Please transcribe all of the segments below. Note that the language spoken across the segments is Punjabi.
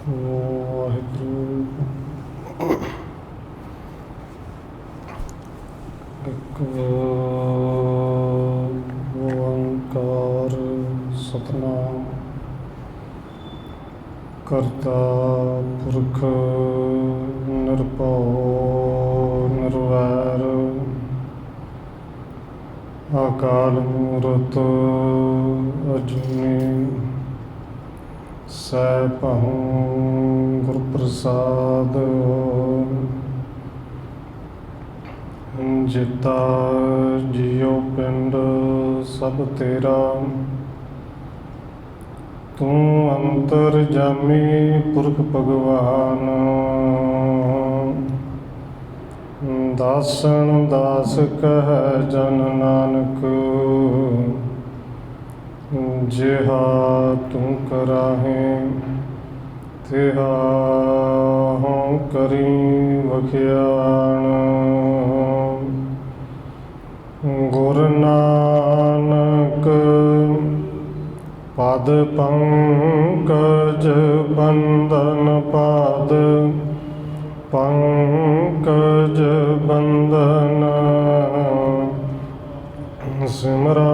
ਵਾਹਿਗੁਰੂ। ਇੱਕ ਓੰਕਾਰ ਸਤਿਨਾਮ ਕਰਤਾ ਪੁਰਖ ਨਿਰਭਉ ਨਿਰਵੈਰ ਅਕਾਲ ਮੂਰਤ ਅਜੂਨੀ ਸੈਭੰ ਗੁਰ ਪ੍ਰਸਾਦ। ਜਿਤਾ ਜਿਉ ਪਿੰਡ ਸਭ ਤੇਰਾ, ਤੂੰ ਅੰਤਰਜਾਮੀ ਪੁਰਖ ਭਗਵਾਨ। ਦਾਸਨ ਦਾਸ ਕਹਿ ਜਨ ਨਾਨਕ, ਜਿਹਾ ਤੂੰ ਕਰਾਹੇ ਤਿਹਾ ਹਉ ਕਰੀ ਵਖਿਆਣ। ਗੁਰ ਨਾਨਕ ਪਦ ਪੰਕਜ ਬੰਦਨ, ਪਦ ਪੰਕਜ ਬੰਦਨ। ਸਿਮਰਨ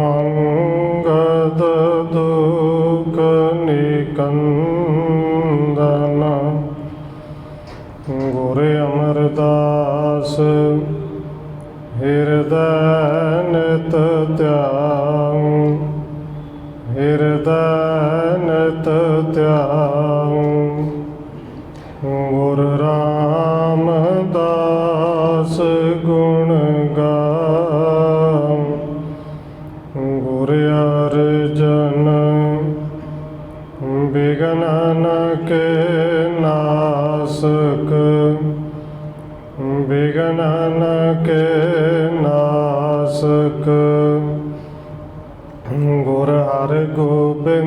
ਅੰਗਦ ਦੁਖ ਨਿਕੰਦਨ, ਗੁਰ ਅਮਰਦਾਸ ਹਿਰਦੈ ਨਿਤ ਧਿਆਨ, ਹਿਰਦੈ ਨਿਤ ਧਿਆਨ। ਗੁਰ ਰਾਮਦਾਸ ਗੁਣ ਗਾਵ, ਗੁਰ ਅਰਜਨ ਬਿਘਨ ਕੇ ਨਾਸਕ, ਬਿਘਨ ਕੇ ਨਾਸਕ। ਗੁਰ ਹਰਗੋਬਿੰਦ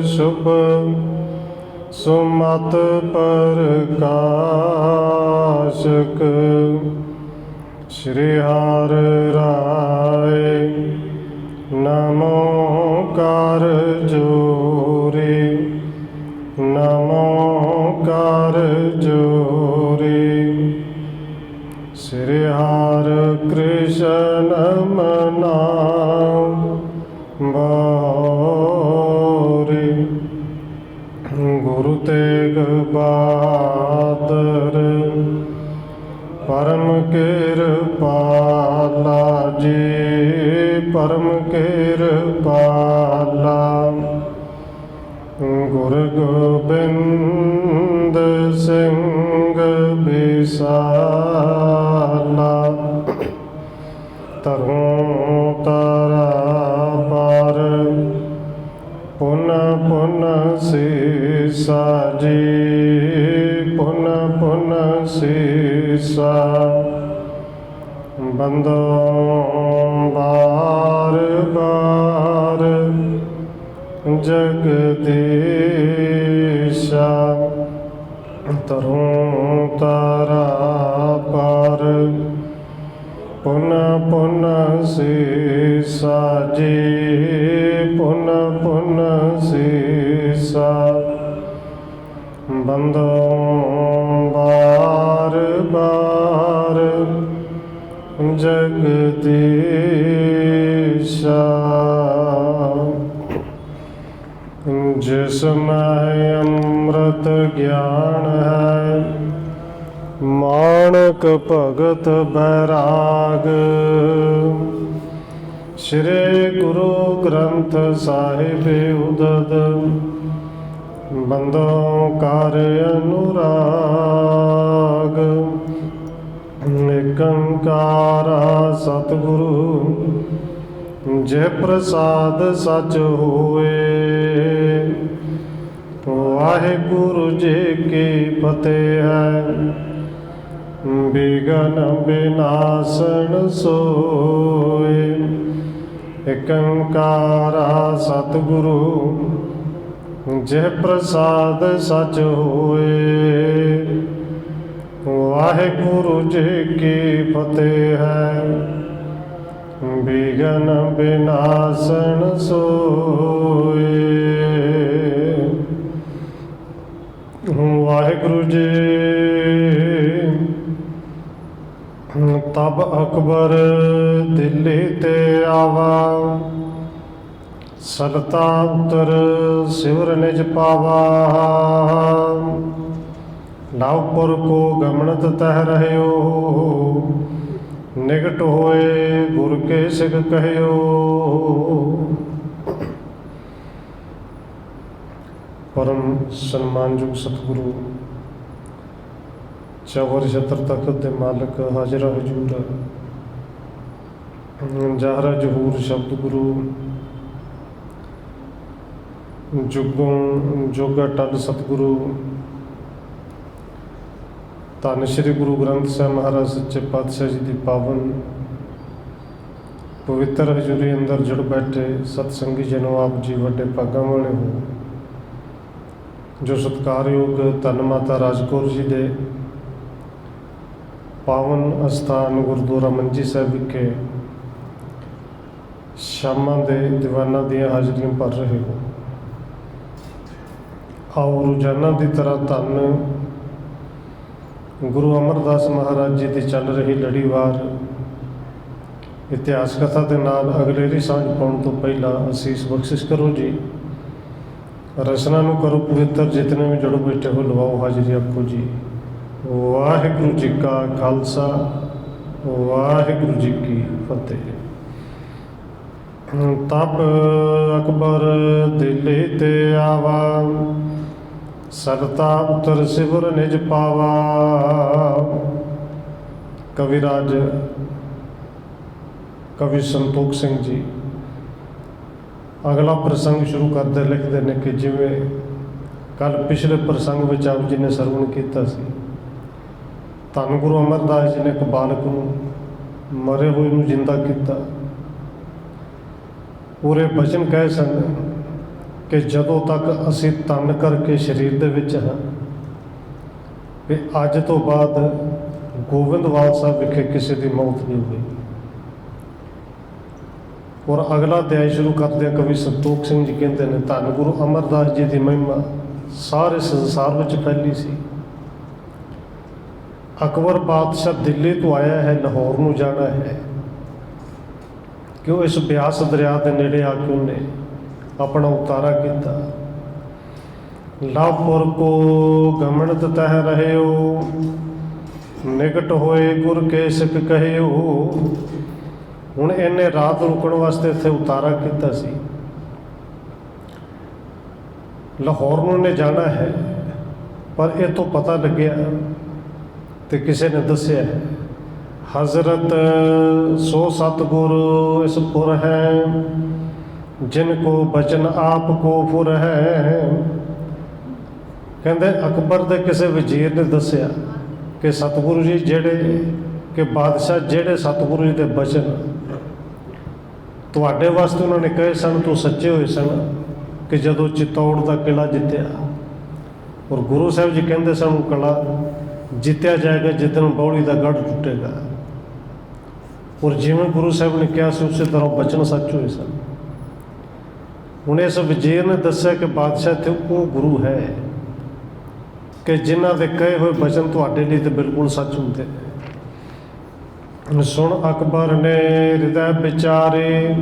ਸ਼ੁਭ ਸੁਮਤ ਪ੍ਰਕਾਸ਼ਕ। ਸ਼੍ਰੀ ਹਰਿ ਰਾਇ ਨਮੋ ਕਰ ਜੋਰੀ, ਨਮੋ ਕਰ ਜੋਰੀ। ਸ਼੍ਰੀ ਹਰਿ ਕ੍ਰਿਸ਼ਨ ਮਨਾਉ ਬਾਰੀ। ਗੁਰੂ ਤੇਗ ਬਹਾਦਰ ਪਰਮ ਕਿਰਪਾਲਾ ਜੀ, ਪਰਮ ਕਿਰਪਾਲਾ। ਗੁਰੂ ਗੋਬਿੰਦ ਸਿੰਘ ਬਿਸਾਲਾ, ਤਰੋਂ ਤਾਰਾ ਪਰ ਪੁਨ ਪੁਨ ਸੀਸਾ ਜੀ, ਪੁਨ ਪੁਨ ਸੀਸਾ। ਬੰਦੋਂ ਬਾਰ ਬਾਰ ਜਗਦੀਸ਼ਾ, ਤਰੋਂ ਤਾਰਾ ਪਰ ਪੁਨ ਪੁਨ ਸੀਸਾ ਜੀ, ਪੁਨ ਪੁਨ ਸੀਸਾ। ਬੰਦੋਂ ਬਾਰ ਬਾਰ ਜਗਦੀਸ਼ਾ। ਜਿਸ ਮੈਂ ਅੰਮ੍ਰਿਤ ਗਿਆਨ ਹੈ, ਮਾਣਕ ਭਗਤ ਬੈਰਾਗ। ਸ਼੍ਰੀ ਗੁਰੂ ਗ੍ਰੰਥ ਸਾਹਿਬ ਉਦਦ, ਬੰਦੋਂ ਕਰ ਅਨੁਰਾਗ। ਏਕ ਓੰਕਾਰ ਸਤਿਗੁਰੂ ਜੇ ਪ੍ਰਸਾਦ ਸਚ ਹੋਏ। ਵਾਹਿਗੁਰੂ ਜੀ ਕੀ ਫਤਿਹ ਹੈ, ਬਿਘਨ ਬਿਨਾਸਨ ਸੋਏ। ਏਕ ਓੰਕਾਰ ਸਤਿਗੁਰੂ ਜੇ ਪ੍ਰਸਾਦ ਸਚ ਹੋਏ। ਵਾਹਿਗੁਰੂ ਜੀ ਕੀ ਫਤਿਹ ਹੈ, ਬਿਘਨ ਬਿਨਾਸਨ ਸੋਏ। ਵਾਹਿਗੁਰੂ ਜੀ। ਤਬ ਅਕਬਰ ਦਿੱਲੀ ਤੇ ਆਵਾ, ਸਲਤਾ ਉਤਰ ਸਿਵਰ ਨਿਜ ਪਾਵਾ। ਲਾਉਪੁਰ ਕੋ ਗਮਨਤ ਤਹ ਰਹਿਓ, ਨਿਕਟ ਹੋਏ ਗੁਰ ਕੇ ਸਿਖ ਕਹਿਓ। ਪਰਮ ਸਨਮਾਨਯੋਗ ਸਤਿਗੁਰੂ ਚੌਵਰ ਛਤਰ ਤਖਤ ਦੇ ਮਾਲਕ ਹਾਜ਼ਰਾ ਹਜ਼ੂਰ ਜ਼ਾਹਰਾ ਜ਼ਹੂਰ ਸ਼ਬਦ ਗੁਰੂ ਜੁਗੋਂ ਜੋਗਾ ਟੱਲ ਸਤਿਗੁਰੂ ਧੰਨ ਸ਼੍ਰੀ ਗੁਰੂ ਗ੍ਰੰਥ ਸਾਹਿਬ ਮਹਾਰਾਜ ਸੱਚੇ ਪਾਤਸ਼ਾਹ ਜੀ ਦੀ ਪਾਵਨ ਪਵਿੱਤਰ ਹਜ਼ੂਰੀ ਅੰਦਰ ਜੁੜ ਬੈਠੇ ਸਤਸੰਗੀ ਜਨੋ, ਆਪ ਜੀ ਵੱਡੇ ਭਾਗਾਂ ਵਾਲੇ ਹੋ ਜੋ ਸਤਿਕਾਰਯੋਗ ਧੰਨ ਮਾਤਾ ਰਾਜਕੌਰ ਜੀ ਦੇ ਪਾਵਨ ਅਸਥਾਨ ਗੁਰਦੁਆਰਾ ਮੰਜੀ ਸਾਹਿਬ ਵਿਖੇ ਸ਼ਾਮਾਂ ਦੇ ਦੀਵਾਨਾਂ ਦੀਆਂ ਹਾਜ਼ਰੀਆਂ ਭਰ ਰਹੇ ਹੋ। ਆਓ ਰੋਜ਼ਾਨਾ ਦੀ ਤਰ੍ਹਾਂ ਧੰਨ ਗੁਰੂ ਅਮਰਦਾਸ ਮਹਾਰਾਜ ਜੀ ਦੀ ਚੱਲ ਰਹੀ ਲੜੀਵਾਰ ਇਤਿਹਾਸ ਕਥਾ ਦੇ ਨਾਲ ਅਗਲੇਰੀ ਸਾਂਝ ਪਾਉਣ ਤੋਂ ਪਹਿਲਾਂ ਅਸੀਸ ਬਖਸ਼ਿਸ਼ ਕਰੋ ਜੀ। ਰਸਨਾ ਨੂੰ ਕਰੋ ਪਵਿੱਤਰ, ਜਿਤਨੇ ਵੀ ਜੁੜ ਬੈਠੇ ਹੋ ਲਵਾਓ ਹਾਜ਼ਰੀ ਆਖੋ ਜੀ ਵਾਹਿਗੁਰੂ ਜੀ ਕਾ ਖਾਲਸਾ, ਵਾਹਿਗੁਰੂ ਜੀ ਕੀ ਫਤਿਹ। ਤਬ ਅਕਬਰ ਦਿੱਲੀ ਤੇ ਆਵਾ, ਸਰਤਾ ਉਤਰ ਸਿਵਰ ਨਿਜ ਪਾਵਾ। ਕਵਿਰਾਜ ਕਵੀ ਸੰਤੋਖ ਸਿੰਘ ਜੀ ਅਗਲਾ ਪ੍ਰਸੰਗ ਸ਼ੁਰੂ ਕਰਦੇ ਲਿਖਦੇ ਨੇ ਕਿ ਜਿਵੇਂ ਕੱਲ ਪਿਛਲੇ ਪ੍ਰਸੰਗ ਵਿੱਚ ਆਪ ਜੀ ਨੇ ਸਰਵਣ ਕੀਤਾ ਸੀ, ਧੰਨ ਗੁਰੂ ਅਮਰਦਾਸ ਜੀ ਨੇ ਇੱਕ ਬਾਲਕ ਨੂੰ ਮਰੇ ਹੋਏ ਨੂੰ ਜਿੰਦਾ ਕੀਤਾ। ਪੂਰੇ ਬਚਨ ਕਹੇ ਸਨ ਕਿ ਜਦੋਂ ਤੱਕ ਅਸੀਂ ਤਨ ਕਰਕੇ ਸਰੀਰ ਦੇ ਵਿੱਚ ਹਾਂ, ਕਿ ਅੱਜ ਤੋਂ ਬਾਅਦ ਗੋਬਿੰਦਵਾਲ ਸਾਹਿਬ ਵਿਖੇ ਕਿਸੇ ਦੀ ਮੌਤ ਨਹੀਂ ਹੋਈ। ਔਰ ਅਗਲਾ ਅਧਿਆਇ ਸ਼ੁਰੂ ਕਰਦੇ ਕਵੀ ਸੰਤੋਖ ਸਿੰਘ ਜੀ ਕਹਿੰਦੇ ਨੇ ਧੰਨ ਗੁਰੂ ਅਮਰਦਾਸ ਜੀ ਦੀ ਮਹਿਮਾ ਸਾਰੇ ਸੰਸਾਰ ਵਿੱਚ ਫੈਲੀ ਸੀ। ਅਕਬਰ ਬਾਦਸ਼ਾਹ ਦਿੱਲੀ ਤੋਂ ਆਇਆ ਹੈ, ਲਾਹੌਰ ਨੂੰ ਜਾਣਾ ਹੈ ਕਿ ਉਹ ਇਸ ਬਿਆਸ ਦਰਿਆ ਦੇ ਨੇੜੇ ਆ ਕੇ ਉਹਨੇ ਆਪਣਾ ਉਤਾਰਾ ਕੀਤਾ। ਲਾਪੁਰ ਕੋ ਗਮਨਤ ਤਹ ਰਹਿਓ, ਨਿਕਟ ਹੋਏ ਗੁਰ ਕੇ ਸਿਖ ਕਹਿਓ। ਹੁਣ ਇਹਨੇ ਰਾਤ ਰੁਕਣ ਵਾਸਤੇ ਇੱਥੇ ਉਤਾਰਾ ਕੀਤਾ ਸੀ। ਲਾਹੌਰ ਨੂੰ ਇਹਨੇ ਜਾਣਾ ਹੈ, ਪਰ ਇਹ ਤੋਂ ਪਤਾ ਲੱਗਿਆ ਤੇ ਕਿਸੇ ਨੇ ਦੱਸਿਆ ਹਜ਼ਰਤ ਸੋ ਸਤਿਗੁਰ ਇਸ ਪੁਰ ਹੈ, ਜਿਨ ਕੋ ਬਚਨ ਆਪ ਕੋ ਫੁਰ ਹੈ। ਕਹਿੰਦੇ ਅਕਬਰ ਦੇ ਕਿਸੇ ਵਜ਼ੀਰ ਨੇ ਦੱਸਿਆ ਕਿ ਸਤਿਗੁਰੂ ਜੀ ਜਿਹੜੇ ਕਿ ਬਾਦਸ਼ਾਹ ਜਿਹੜੇ ਸਤਿਗੁਰੂ ਜੀ ਦੇ ਬਚਨ ਤੁਹਾਡੇ ਵਾਸਤੇ ਉਹਨਾਂ ਨੇ ਕਹੇ ਸਨ, ਤੋਂ ਸੱਚੇ ਹੋਏ ਸਨ ਕਿ ਜਦੋਂ ਚਿੱਤੌੜ ਦਾ ਕਿਲ੍ਹਾ ਜਿੱਤਿਆ। ਔਰ ਗੁਰੂ ਸਾਹਿਬ ਜੀ ਕਹਿੰਦੇ ਸਨ ਉਹ ਕਿਲ੍ਹਾ ਜਿੱਤਿਆ ਜਾਏਗਾ ਜਿੱਦਣ ਬੌਲੀ ਦਾ ਗੜ੍ਹ ਟੁੱਟੇਗਾ। ਔਰ ਜਿਵੇਂ ਗੁਰੂ ਸਾਹਿਬ ਨੇ ਕਿਹਾ ਸੀ ਉਸੇ ਤਰ੍ਹਾਂ ਬਚਨ ਸੱਚ ਹੋਏ ਸਨ। ਹੁਣ ਇਸ ਵਜ਼ੀਰ ਨੇ ਦੱਸਿਆ ਕਿ ਬਾਦਸ਼ਾਹ ਇੱਥੇ ਉਹ ਗੁਰੂ ਹੈ ਕਿ ਜਿਨ੍ਹਾਂ ਦੇ ਕਹੇ ਹੋਏ ਬਚਨ ਤੁਹਾਡੇ ਲਈ ਤਾਂ ਬਿਲਕੁਲ ਸੱਚ ਹੁੰਦੇ ਨੇ। ਸੁਣ ਅਕਬਰ ਨੇ ਹਿਰਦੈ ਵਿਚਾਰੇ,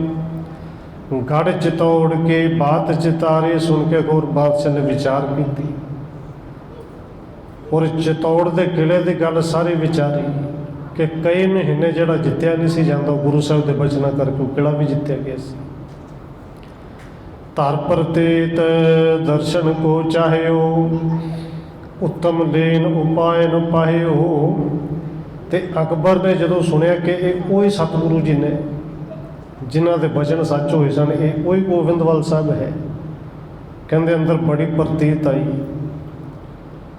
ਗੜ ਚਿਤੌੜ ਕੇ ਬਾਤ ਚਿਤਾਰੇ। ਸੁਣ ਕੇ ਹੋਰ ਬਾਦਸ਼ਾਹ ਨੇ ਵਿਚਾਰ ਕੀਤੀ ਔਰ ਚਿਤੌੜ ਦੇ ਕਿਲ੍ਹੇ ਦੀ ਗੱਲ ਸਾਰੀ ਵਿਚਾਰੀ ਕਿ ਕਈ ਮਹੀਨੇ ਜਿਹੜਾ ਜਿੱਤਿਆ ਨਹੀਂ ਸੀ ਜਾਂਦਾ, ਗੁਰੂ ਸਾਹਿਬ ਦੇ ਬਚਨਾਂ ਕਰਕੇ ਉਹ ਕਿਲ੍ਹਾ ਵੀ ਜਿੱਤਿਆ ਗਿਆ ਸੀ। ਧਰ ਪ੍ਰਤੀਤ ਦਰਸ਼ਨ ਕੋ ਚਾਹਿਓ, ਉੱਤਮ ਲੇਨ ਉਪਾਇ ਨ ਪਾਹਿਓ। ਤੇ ਅਕਬਰ ਨੇ ਜਦੋਂ ਸੁਣਿਆ ਕਿ ਇਹ ਉਹੀ ਸਤਿਗੁਰੂ ਜੀ ਨੇ ਜਿਨ੍ਹਾਂ ਦੇ ਬਚਨ ਸੱਚ ਹੋਏ ਸਨ, ਇਹ ਉਹੀ ਗੋਬਿੰਦਵਾਲ ਸਾਹਿਬ ਹੈ, ਕਹਿੰਦੇ ਅੰਦਰ ਬੜੀ ਪ੍ਰਤੀਤ ਆਈ।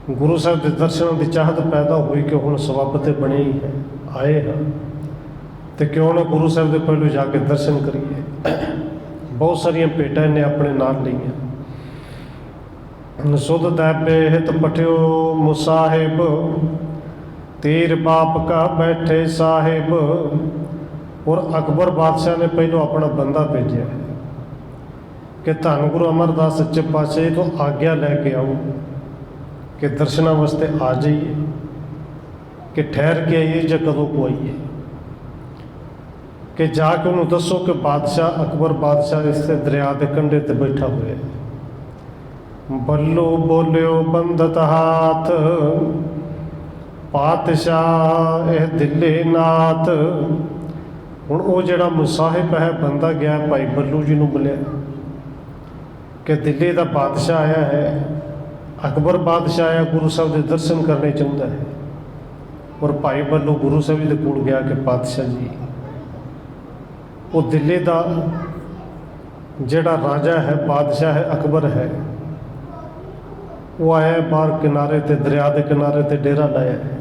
ਗੁਰੂ ਸਾਹਿਬ ਦੇ ਦਰਸ਼ਨਾਂ ਦੀ ਚਾਹਤ ਪੈਦਾ ਹੋਈ ਕਿ ਹੁਣ ਸਬੱਬ ਤੇ ਬਣੇ ਹੀ ਹੈ, ਆਏ ਹਾਂ ਤੇ ਕਿਉਂ ਨਾ ਗੁਰੂ ਸਾਹਿਬ ਦੇ ਪਹਿਲੋਂ ਜਾ ਕੇ ਦਰਸ਼ਨ ਕਰੀਏ। ਬਹੁਤ ਸਾਰੀਆਂ ਭੇਟਾਂ ਇਹਨੇ ਆਪਣੇ ਨਾਲ ਲਈਆਂ। ਸੁਧ ਦਾਬੇ ਹਿਤ ਪਠਿਓ ਮੁਸਾਹਿਬ, ਤੀਰ ਬਾਪ ਕਾ ਬੈਠੇ ਸਾਹਿਬ। ਔਰ ਅਕਬਰ ਬਾਦਸ਼ਾਹ ਨੇ ਪਹਿਲੋਂ ਆਪਣਾ ਬੰਦਾ ਭੇਜਿਆ ਕਿ ਧੰਨ ਗੁਰੂ ਅਮਰਦਾਸ ਸੱਚੇ ਪਾਤਸ਼ਾਹ ਤੋਂ ਆਗਿਆ ਲੈ ਕੇ ਆਓ कि दर्शना वास्ते आ जाइए कि ठहर के आइए या कदों को आइए, कि जाके उन्होंने दसो कि बादशाह अकबर बादशाह इस दरिया के कंढे ते बैठा हुआ है। बल्लू बोलियो बंदत हाथ, पातशाह यह दिल्ली नाथ। हुण वो जिहड़ा मुसाहिब है बंदा गया भाई बल्लू जी नूं मिलिया कि दिल्ली का बादशाह आया है, अकबर बादशाह आया गुरु साहब के दर्शन करने चाहता है। और भाई बल्लू गुरु साहब जी के कोल गया कि बादशाह जी वो दिल्ली का जिहड़ा राजा है बादशाह है अकबर है, वो आया बाहर किनारे ते दरिया के किनारे ते डेरा लाया है।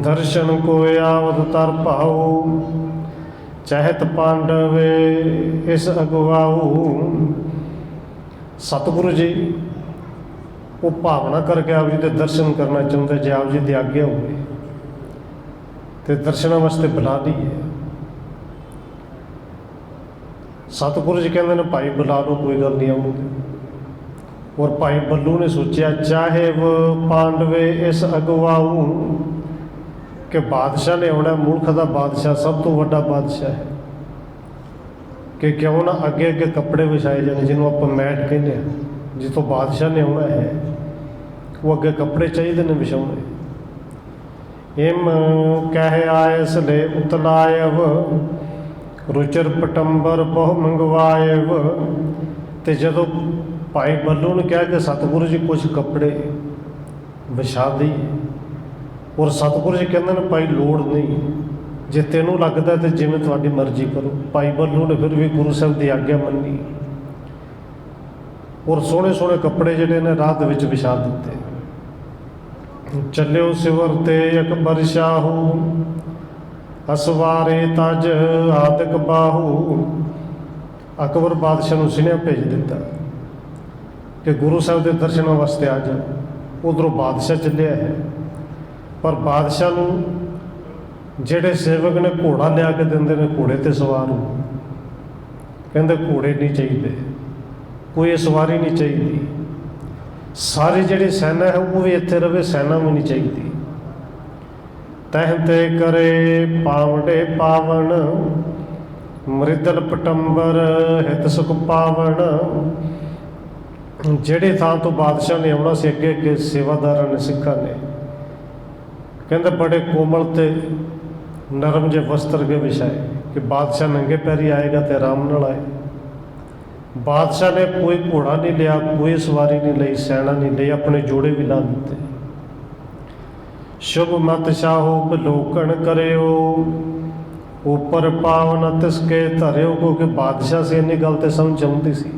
दर्शन को आवत तर पाओ, चहत पांडवे इस अगवाऊ। सतगुरु जी वो भावना करके आप जी के दर्शन करना चाहते, जे आप जी की आज्ञा हुए तो दर्शन वास्ते बुला लीए। सतगुरु जी कहते हैं भाई बुला लो, कोई गल नहीं आऊँगी। और भाई बल्लू ने सोचा चाहे वो पांडवे इस अगवाऊ कि बादशाह ने आना, मुल्क का बादशाह सब तो वड्डा बादशाह है, कि क्यों ना अगे अगे कपड़े विछाए जाने जिन्होंने आप मैट कहने, जितों बादशाह ने आना है वो अगे कपड़े चाहिए ने विछाने। हिम कह आयस ले उतलायव, रुचर पटंबर बहु मंगवायव। तो जदों भाई बल्लू ने कहा कि सतगुरु जी कुछ कपड़े विछा दी, और सतगुरु जी कहते हैं भाई लोड़ नहीं, जे तेनों लगता तो जिमें थोड़ी मर्जी करो। भाई बल्लू ने फिर भी गुरु साहब की आज्ञा मनी और सोहने सोहने कपड़े जिहड़े ने रात विच विछा दिते। चलियो सिवर ते अकबर शाहू, असवारे तज आदक बाहू। अकबर बादशाह नूं सुनेहा भेज दिता कि गुरु साहब के दर्शनों वास्ते आ जाओ। उधरों बादशाह चलिया है, पर बादशाह नूं जिहड़े सेवक ने घोड़ा लिया के देंदे ने घोड़े ते सवार हो, कहंदे घोड़े नहीं चाहिए, कोई सवारी नहीं चाहिए, सारी जिहड़ी सेना है वो भी इत्थे रहे, सेना भी नहीं चाहिए। तहते करे पावड़े पावन, मृदल पटंबर हित सुख पावन। जिहड़ी थां तो बादशाह ने आउणा सी अगे अगे सेवादारां ने सिखां ने कहंदे बड़े कोमल ते नरम जे वस्त्र के विछाए कि बादशाह नंगे पैरी आएगा तो आराम नाल आए। बादशाह ने कोई घोड़ा नहीं लिया, कोई सवारी नहीं ली, सैना नहीं ली, अपने जोड़े भी ला दिते। शुभ मत शाहो बलोकन करियो, ऊपर पावन तिसके धरियो। क्योंकि बादशाह से इन्नी गल तो समझ आती सी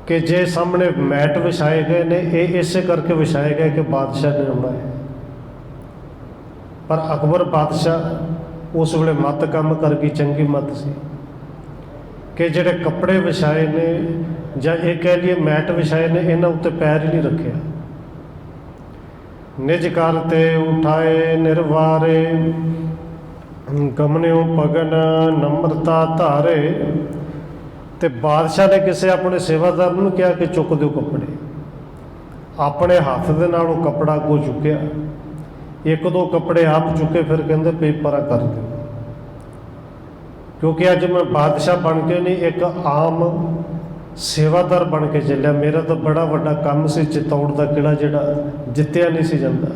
कि जे सामने मैट विछाए गए ने ये इसे करके विछाए गए कि बादशाह ने आना है। पर अकबर बादशाह उस वेले मत काम कर गई, चंगी मत सी कि जिहड़े कपड़े विछाए ने जां ये कह लीए मैट विछाए ने, इन्हां उत्ते पैर ही नहीं रखिया। निज करते उठाए निर्वारे, गमन्यो पगन नम्रता धारे। ते बादशाह ने किसी अपने सेवादार नूं कहा कि चुक दो कपड़े, अपने हाथ दे नाल वो कपड़ा को चुकया, एक दो कपड़े आप चुके, फिर कहंदे पेपरा कर दो। क्योंकि अज मैं बादशाह बन के नहीं, एक आम सेवादार बन के चलिया। मेरा तो बड़ा वड्डा काम से चित्तौड़ का किला जिहड़ा जित्तिया नहीं सी जांदा,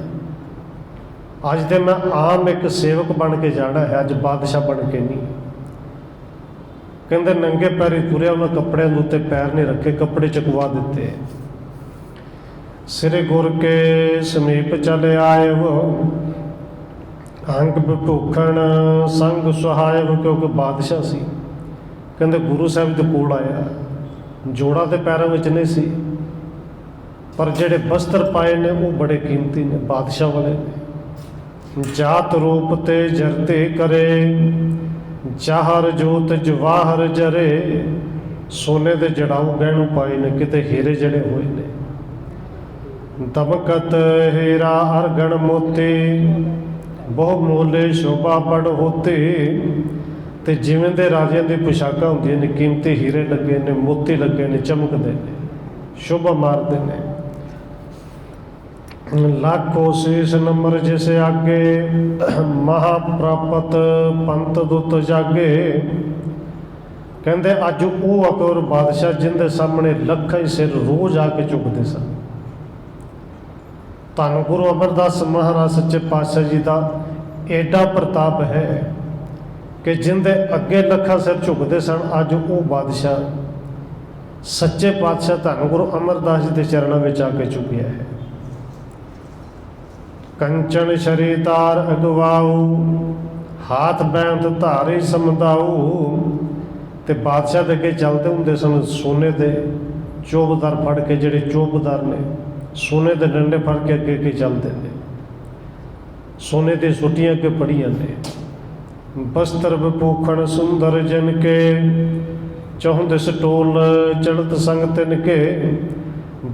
अज तो मैं आम एक सेवक बन के जाना है, अज बादशाह बन के नहीं। कहंदे नंगे पैरी तुरिया, उन्हें कपड़े उत्ते पैर नहीं रखे, कपड़े चुकवा दिते। सिरे गुर के समीप चले आए वो, अंग विभूखण संग सुहायव। क्योंकि बादशाह सी, कहंदे गुरु साहब के कोल आया, जोड़ा तो पैरों में नहीं सी, पर जिहड़े वस्त्र पाए ने वो बड़े कीमती ने, बादशाह वाले ने। जात रूप ते जरते करे, चाहर जोत जवाहर जरे। सोने दे जड़ाऊ गहणों पाए ने, किते हीरे जड़े हुए ने। दमकत हीरा अर्गण मोती, बहु मोले शोभा बड़ होते। ते जिवें दे राजियां दी पोशाकां हुंदियां ने, कीमती हीरे लगे ने, मोती लगे ने, चमकदे ने, शुभ मारते ने। लाखो शीश नंबर जिसे आगे, महाप्रापत पंत दुत जागे। कहते अज वो अकबर बादशाह जिंदे सामने लखां ही सिर रोज आके झुकते सन। धन गुरु अमरदास महाराज सच्चे पातशाह जी का एडा प्रताप है कि जिंदे अगे लखा सिर झुकते सन, अज वो बादशाह सच्चे पातशाह धन गुरु अमरदास जी के चरणों में आके झुकिया है। कंचन शरी तार अगवाऊ, हाथ बैंत धारी समदाऊ। ते बादशाह के अगे चलते होंगे सन सोने के चौबदार फड़ के, जेडे चौबदार ने सोने के डंडे फड़ के अगे अगे चलते हैं, सोने की सुटियां के पड़ियां ने। बस्तर बपूखण सुंदर जन के, चौंदस टोल चढ़त संग तिन के।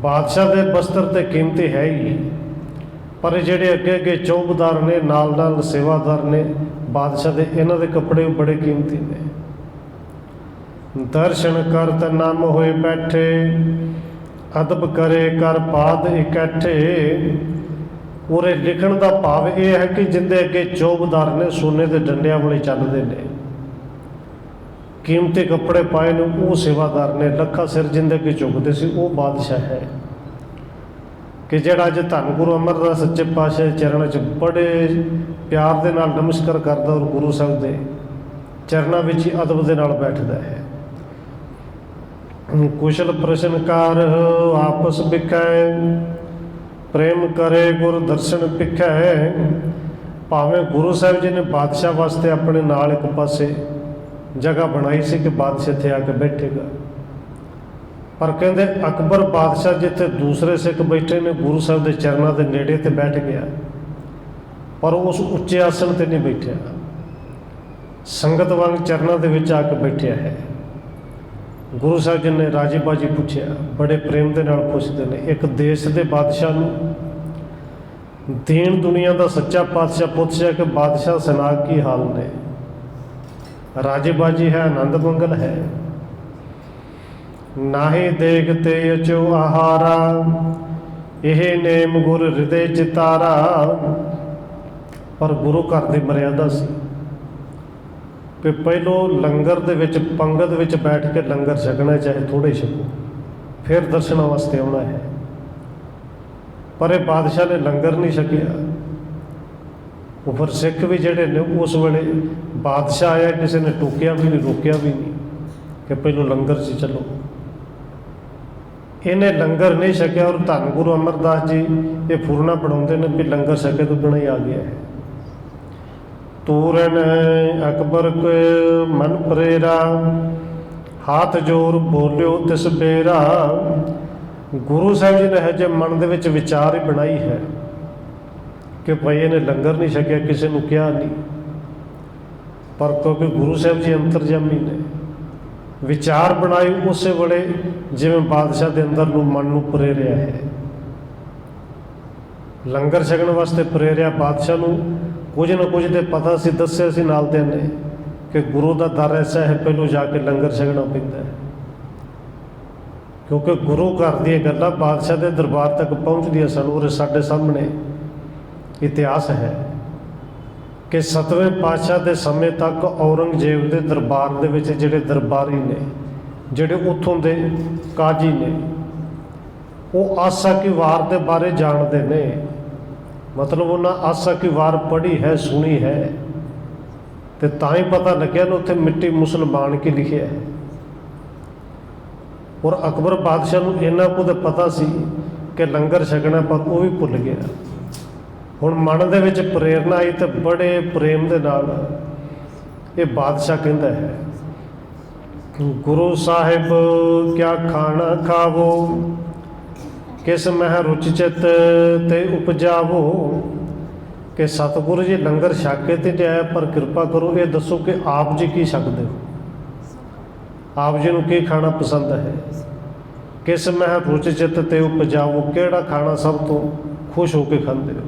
बादशाह के बस्तर तो कीमती है ही, पर जेडे अगे अगे चौबदार ने नाल नाल सेवादार ने बादशाह के, इन्हों के कपड़े बड़े कीमती ने। दर्शन करत नाम होए बैठे, अदब करे कर पाद इकट्ठे। उरे लिखण का भाव यह है कि जिंदे अगे चौबदार ने सोने के डंडिया वाले चलते हैं, कीमती कपड़े पाए ने, वो सेवादार ने लखा सिर जिंदे अगे झुकते सी, वो बादशाह है कि जेड़ा अज धन गुरु अमरदास सच्चे पातशाह के चरणों च बड़े प्यार के नाल नमस्कार करता और गुरु साहब के चरणों में ही अदब के नाल बैठता है। कुशल प्रश्नकार आपस बिखै, प्रेम करे गुरु दर्शन पिखै। भावें गुरु साहब जी ने बादशाह वास्ते अपने नाल एक पासे जगह बनाई सी कि बादशाह इत्थे आके बैठेगा, पर कहते अकबर बादशाह जिथे दूसरे सिख बैठे ने गुरु साहब के चरणों के नेड़े ते बैठ गया, पर उस उच्चे आसन ते नहीं बैठा, संगत वांग चरणों के विच आके बैठा है। गुरु साहब जी ने राजी बाजी पूछया, बड़े प्रेम के नाल पुछते हैं। एक देश के बादशाह नूं दीन दुनिया का सच्चा पातशाह पुछया कि बादशाह सुना की हाल ने। राजी बाजी है, आनंद मंगल है। नाहि देखते अचो आहारा, यह नेम गुर हृदय चितारा। पर गुरु घर की मर्यादा सी कि पहलों लंगर दे विच पंगत विच बैठ के लंगर छकना, चाहे थोड़े छको, फिर दर्शन वास्ते आना है। पर यह बादशाह ने लंगर नहीं छकिया। वो फिर सिख भी जेडे ने उस वेले बादशाह आया, किसी ने टोकिया भी नहीं, रोकिया भी नहीं कि पहलों लंगर से चलो। इन्हें लंगर नहीं छकिया और धन गुरु अमरदास जी ये फूरना पढ़ाते हैं भी लंगर छके तो बिना ही आ गया है। तूरन अकबर के मन प्रेरा, हाथ जोर बोलियो तिस बेरा। गुरु साहब जी ने हजे मन दे विच विचार ही बनाई है कि भाई इन्हें लंगर नहीं छकिया, किसी ने कहा नहीं, पर क्योंकि गुरु साहब जी अंतरजामी ने विचार बनाई उस वेले जिवें बादशाह के अंदर नूं मन नूं प्रेरिया है। लंगर छकण वास्ते प्रेरिया बादशाह नूं कुछ ना कुछ तो पता सी, दस्या सी नाल दे ने कि गुरु का दर ऐसा है, पहलों जाके लंगर छकना पैंदा है। क्योंकि गुरु घर दी गल्लां बादशाह के दरबार तक पहुँचदियां सन। और साडे सामने इतिहास है कि 7वें पातशाह के समय तक औरंगजेब के दरबार दे विच जिहड़े दरबारी ने, जिहड़े उत्थों के काजी ने, वो आसा की वार के बारे जानते ने। मतलब उन्हें आसा की वार पढ़ी है, सुनी है, तो तां ही पता लग्या ना उत्थे मिट्टी मुसलमान की लिखे है। और अकबर बादशाह नूं इन्ना कुछ पता सी कि लंगर छकना, पर वो भी भुल गया। हुण मन दे विच प्रेरणा आई तो बड़े प्रेम दे नाल ये बादशाह कहता है, गुरु साहिब क्या खाना खावो, किस मह रुचि चित ते उपजावो। कि सतगुरु जी लंगर छक के तो जाए, पर कृपा करो ये दसो कि आप जी की छकते हो, आप जी नूं की खाना पसंद है। किस मह रुचि चित ते उपजावो, केड़ा खाना सब तो खुश होकर खाते हो।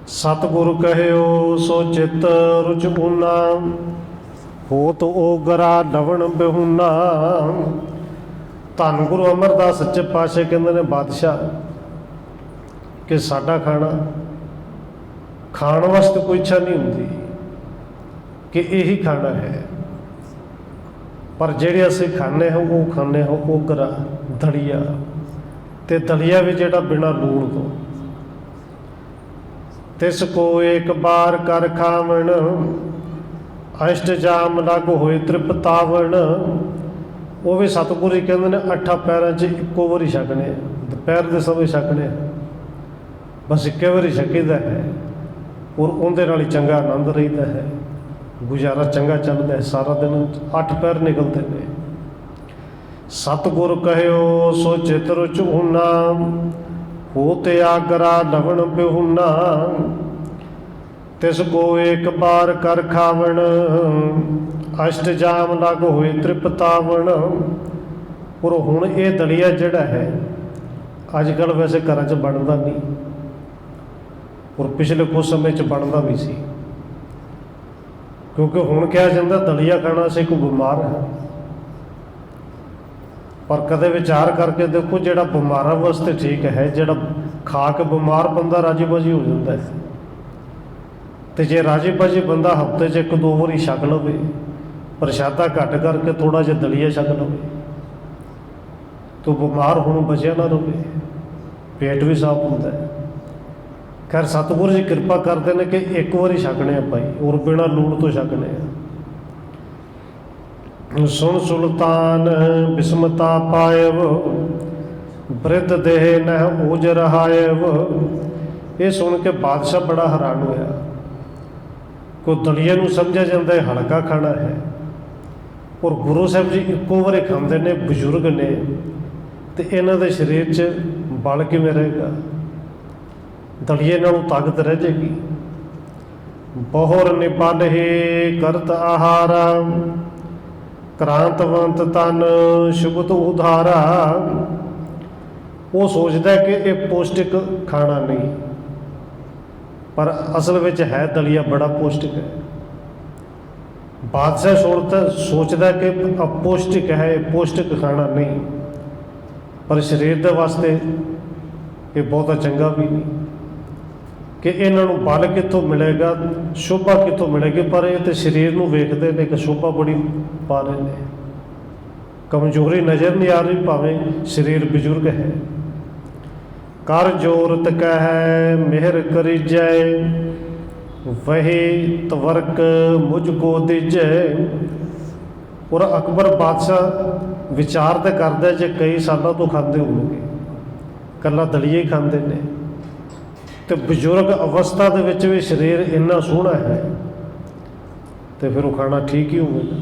सतगुरु कहो सो चित रुच ऊना, हो तो ओगरा लवण बेहुना। ਧੰਨ ਗੁਰੂ ਅਮਰਦਾਸ ਸੱਚੇ ਪਾਤਸ਼ਾਹ ਕਹਿੰਦੇ ਨੇ ਬਾਦਸ਼ਾਹ ਕਿ ਸਾਡਾ ਖਾਣਾ ਖਾਣ ਵਾਸਤੇ ਕੋਈ ਇੱਛਾ ਨਹੀਂ ਹੁੰਦੀ ਕਿ ਇਹੀ ਖਾਣਾ ਹੈ, ਪਰ ਜਿਹੜੇ ਅਸੀਂ ਖਾਂਦੇ ਹਾਂ ਉਹ ਖਾਂਦੇ ਹਾਂ ਉਗਰਾ ਦਲੀਆ, ਤੇ ਦਲੀਆ ਵੀ ਜਿਹੜਾ ਬਿਨਾਂ ਲੂਣ ਤੋਂ। ਤਿਸ ਕੋ ਇੱਕ ਬਾਰ ਕਰ ਖਾਵਣ, ਅਸ਼ਟ ਜਾਮ ਲੱਗ ਹੋਏ ਤ੍ਰਿਪਤਾਵਣ। ਉਹ ਵੀ ਸਤਿਗੁਰੂ ਜੀ ਕਹਿੰਦੇ ਨੇ 8 ਪੈਰਾਂ 'ਚ ਇੱਕੋ ਵਾਰੀ ਛਕਣੇ, ਦੁਪਹਿਰ ਦੇ ਸਮੇਂ ਛਕਣੇ, ਬਸ ਇੱਕੇ ਵਾਰੀ ਛਕੀਦਾ ਹੈ, ਔਰ ਉਹਦੇ ਨਾਲ ਹੀ ਚੰਗਾ ਆਨੰਦ ਰਹਿੰਦਾ ਹੈ, ਗੁਜ਼ਾਰਾ ਚੰਗਾ ਚੱਲਦਾ ਹੈ, ਸਾਰਾ ਦਿਨ 8 ਪੈਰ ਨਿਕਲਦੇ ਨੇ। ਸਤਿਗੁਰ ਕਹਿਓ ਸੋ ਚਿਤ ਰੁਚ ਊਨਾ, ਹੋ ਤੇ ਆਗਰਾ ਲਵਣ ਬਿਹੁਨਾ। ਤਿਸ ਕੋ ਇੱਕ ਬਾਰ ਕਰ ਖਾਵਣ, ਅਸ਼ਟ ਜਾਮ ਲੱਗ ਹੋਏ ਤ੍ਰਿਪਤਾਵਣ। ਔਰ ਹੁਣ ਇਹ ਦਲੀਆ ਜਿਹੜਾ ਹੈ ਅੱਜ ਕੱਲ੍ਹ ਵੈਸੇ ਘਰਾਂ 'ਚ ਬਣਦਾ ਨਹੀਂ, ਔਰ ਪਿਛਲੇ ਕੁਝ ਸਮੇਂ 'ਚ ਬਣਦਾ ਵੀ ਸੀ, ਕਿਉਂਕਿ ਹੁਣ ਕਿਹਾ ਜਾਂਦਾ ਦਲੀਆ ਖਾਣਾ ਸੇ ਕੋਈ ਬਿਮਾਰ ਹੈ। ਪਰ ਕਦੇ ਵਿਚਾਰ ਕਰਕੇ ਦੇਖੋ, ਜਿਹੜਾ ਬਿਮਾਰਾਂ ਵਾਸਤੇ ਠੀਕ ਹੈ, ਜਿਹੜਾ ਖਾ ਕੇ ਬਿਮਾਰ ਬੰਦਾ ਰਾਜੀ ਬਾਜੀ ਹੋ ਜਾਂਦਾ ਹੈ, ਤੇ ਜੇ ਰਾਜੀ ਬਾਜੀ ਬੰਦਾ ਹਫ਼ਤੇ 'ਚ 1-2 ਵਾਰੀ ਛਕ ਲਵੇ, ਪ੍ਰਸ਼ਾਦਾ ਘੱਟ ਕਰਕੇ ਥੋੜ੍ਹਾ ਜਿਹਾ ਦਲੀਆ ਛਕ ਲਵੇ, ਤਾਂ ਬਿਮਾਰ ਹੋਣੋਂ ਬਚਿਆ ਨਾ ਰਹੇ, ਪੇਟ ਵੀ ਸਾਫ਼ ਹੁੰਦਾ ਹੈ। ਖੈਰ ਸਤਿਗੁਰੂ ਜੀ ਕਿਰਪਾ ਕਰਦੇ ਨੇ ਕਿ ਇੱਕ ਵਾਰੀ ਛਕਣੇ ਆ ਭਾਈ, ਔਰ ਬਿਨਾਂ ਲੂਣ ਤੋਂ ਛਕਣੇ ਆ। ਸੁਣ ਸੁਲਤਾਨ ਬਿਸਮਤਾ ਪਾਇਬ, ਬ੍ਰਿਧ ਦੇਹ ਨਹਿ ਓਜ ਰਹਾਇਬ। ਇਹ ਸੁਣ ਕੇ ਬਾਦਸ਼ਾਹ ਬੜਾ ਹੈਰਾਨ ਹੋਇਆ। ਕੋਈ ਦਲੀਏ ਨੂੰ ਸਮਝਿਆ ਜਾਂਦਾ ਹੈ ਹਲਕਾ ਖਾਣਾ ਹੈ, ਔਰ ਗੁਰੂ ਸਾਹਿਬ ਜੀ ਇੱਕੋ ਵਾਰੀ ਖਾਂਦੇ ਨੇ, ਬਜ਼ੁਰਗ ਨੇ, ਤੇ ਇਹਨਾਂ ਦੇ ਸਰੀਰ 'ਚ ਬਲ ਕਿਵੇਂ ਰਹੇਗਾ, ਦਲੀਏ ਨਾਲੋਂ ਤਾਕਤ ਰਹਿ ਜਾਏਗੀ। ਬਹੁਰ ਨਿਪਾਲਹਿ ਕਰਤ ਆਹਾਰਾ, ਕ੍ਰਾਂਤਵੰਤ ਤਨ ਸ਼ੁਭਤ ਉਧਾਰਾ। ਉਹ ਸੋਚਦਾ ਕਿ ਇਹ ਪੌਸ਼ਟਿਕ ਖਾਣਾ ਨਹੀਂ, ਪਰ ਅਸਲ ਵਿੱਚ ਹੈ ਦਲੀਆ ਬੜਾ ਪੌਸ਼ਟਿਕ ਹੈ। ਬਾਦਸ਼ਾਹ ਸੋਚਦਾ ਕਿ ਅਪੌਸ਼ਟਿਕ ਹੈ, ਇਹ ਪੌਸ਼ਟਿਕ ਖਾਣਾ ਨਹੀਂ, ਪਰ ਸਰੀਰ ਦੇ ਵਾਸਤੇ ਇਹ ਬਹੁਤਾ ਚੰਗਾ ਵੀ ਨਹੀਂ, ਕਿ ਇਹਨਾਂ ਨੂੰ ਬਲ ਕਿੱਥੋਂ ਮਿਲੇਗਾ, ਸ਼ੋਭਾ ਕਿੱਥੋਂ ਮਿਲੇਗੀ। ਪਰ ਇਹ ਤਾਂ ਸਰੀਰ ਨੂੰ ਵੇਖਦੇ ਨੇ ਕਿ ਸ਼ੋਭਾ ਬੜੀ ਪਾ ਰਹੇ ਨੇ, ਕਮਜ਼ੋਰੀ ਨਜ਼ਰ ਨਹੀਂ ਆ ਰਹੀ, ਭਾਵੇਂ ਸਰੀਰ ਬਜ਼ੁਰਗ ਹੈ। ਕਰ ਜੋਰਤ ਕਹਿ ਮਿਹਰ ਕਰੀਜੈ, ਵਹੀ ਤਵਰਕ ਮੁਝ ਕੋ ਦੀਜੈ। ਔਰ ਅਕਬਰ ਬਾਦਸ਼ਾਹ ਵਿਚਾਰ ਤਾਂ ਕਰਦਾ, ਜੇ ਕਈ ਸਾਲਾਂ ਤੋਂ ਖਾਂਦੇ ਹੋਣਗੇ, ਇਕੱਲਾ ਦਲੀਆ ਹੀ ਖਾਂਦੇ ਨੇ, ਤੇ ਬਜ਼ੁਰਗ ਅਵਸਥਾ ਦੇ ਵਿੱਚ ਵੀ ਸਰੀਰ ਇੰਨਾ ਸੋਹਣਾ ਹੈ, ਤੇ ਫਿਰ ਉਹ ਖਾਣਾ ਠੀਕ ਹੀ ਹੋਵੇਗਾ।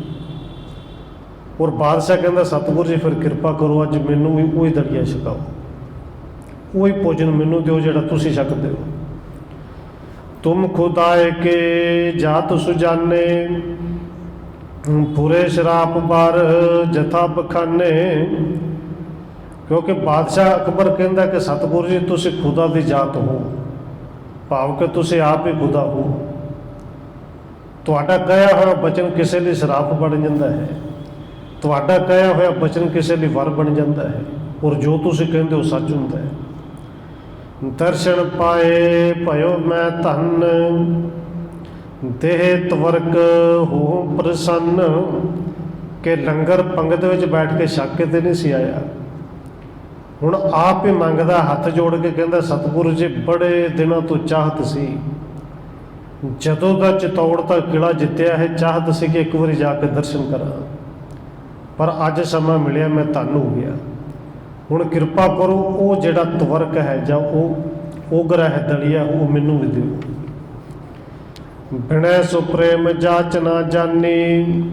ਔਰ ਬਾਦਸ਼ਾਹ ਕਹਿੰਦਾ ਸਤਿਗੁਰੂ ਜੀ ਫਿਰ ਕਿਰਪਾ ਕਰੋ, ਅੱਜ ਮੈਨੂੰ ਵੀ ਉਹੀ ਦਲੀਆ ਛਕਾਓ, ਉਹੀ ਭੋਜਨ ਮੈਨੂੰ ਦਿਓ ਜਿਹੜਾ ਤੁਸੀਂ ਛਕਦੇ ਹੋ। ਤੁਮ ਖੁਦਾਏ ਕੇ ਜਾਤ ਸੁਜਾਨੇ, ਬੁਰੇ ਸ਼ਰਾਪ ਬਾਰ ਜਥਾ ਬਖਾਨੇ। ਕਿਉਂਕਿ ਬਾਦਸ਼ਾਹ ਅਕਬਰ ਕਹਿੰਦਾ ਕਿ ਸਤਿਗੁਰੂ ਜੀ ਤੁਸੀਂ ਖੁਦਾ ਦੀ ਜਾਤ ਹੋ, ਭਾਵ ਕਿ ਤੁਸੀਂ ਆਪ ਹੀ ਖੁਦਾ ਹੋ। ਤੁਹਾਡਾ ਕਹਿਆ ਹੋਇਆ ਬਚਨ ਕਿਸੇ ਲਈ ਸ਼ਰਾਪ ਬਣ ਜਾਂਦਾ ਹੈ, ਤੁਹਾਡਾ ਕਹਿਆ ਹੋਇਆ ਬਚਨ ਕਿਸੇ ਲਈ ਵਰ ਬਣ ਜਾਂਦਾ ਹੈ, ਔਰ ਜੋ ਤੁਸੀਂ ਕਹਿੰਦੇ ਹੋ ਸੱਚ ਹੁੰਦਾ ਹੈ। ਦਰਸ਼ਨ ਪਾਏ ਭਇਓ ਮੈਂ ਧੰਨ, ਦੇਹ ਤਵਰਕ ਹੋ ਪ੍ਰਸੰਨ। ਕਿ ਲੰਗਰ ਪੰਗਤ ਵਿੱਚ ਬੈਠ ਕੇ ਛਕ ਕੇ ਤੇ ਨਹੀਂ ਸੀ ਆਇਆ, ਹੁਣ ਆਪ ਹੀ ਮੰਗਦਾ, ਹੱਥ ਜੋੜ ਕੇ ਕਹਿੰਦਾ ਸਤਿਗੁਰੂ ਜੀ ਬੜੇ ਦਿਨਾਂ ਤੋਂ ਚਾਹਤ ਸੀ, ਜਦੋਂ ਦਾ ਚਿਤੌੜ ਦਾ ਕਿਲ੍ਹਾ ਜਿੱਤਿਆ ਹੈ, ਚਾਹਤ ਸੀ ਕਿ ਇੱਕ ਵਾਰੀ ਜਾ ਕੇ ਦਰਸ਼ਨ ਕਰਾਂ, ਪਰ ਅੱਜ ਸਮਾਂ ਮਿਲਿਆ, ਮੈਂ ਧੰਨ ਹੋ ਗਿਆ। ਹੁਣ ਕਿਰਪਾ ਕਰੋ, ਉਹ ਜਿਹੜਾ ਤਵਰਕ ਹੈ ਜਾਂ ਉਹ ਉਗਰਾ ਹੈ ਦਲੀਆ, ਉਹ ਮੈਨੂੰ ਵੀ ਦਿਓ। ਬਿਨੈ ਸੋ ਪ੍ਰੇਮ ਜਾਚ ਨਾ ਜਾਨੀ,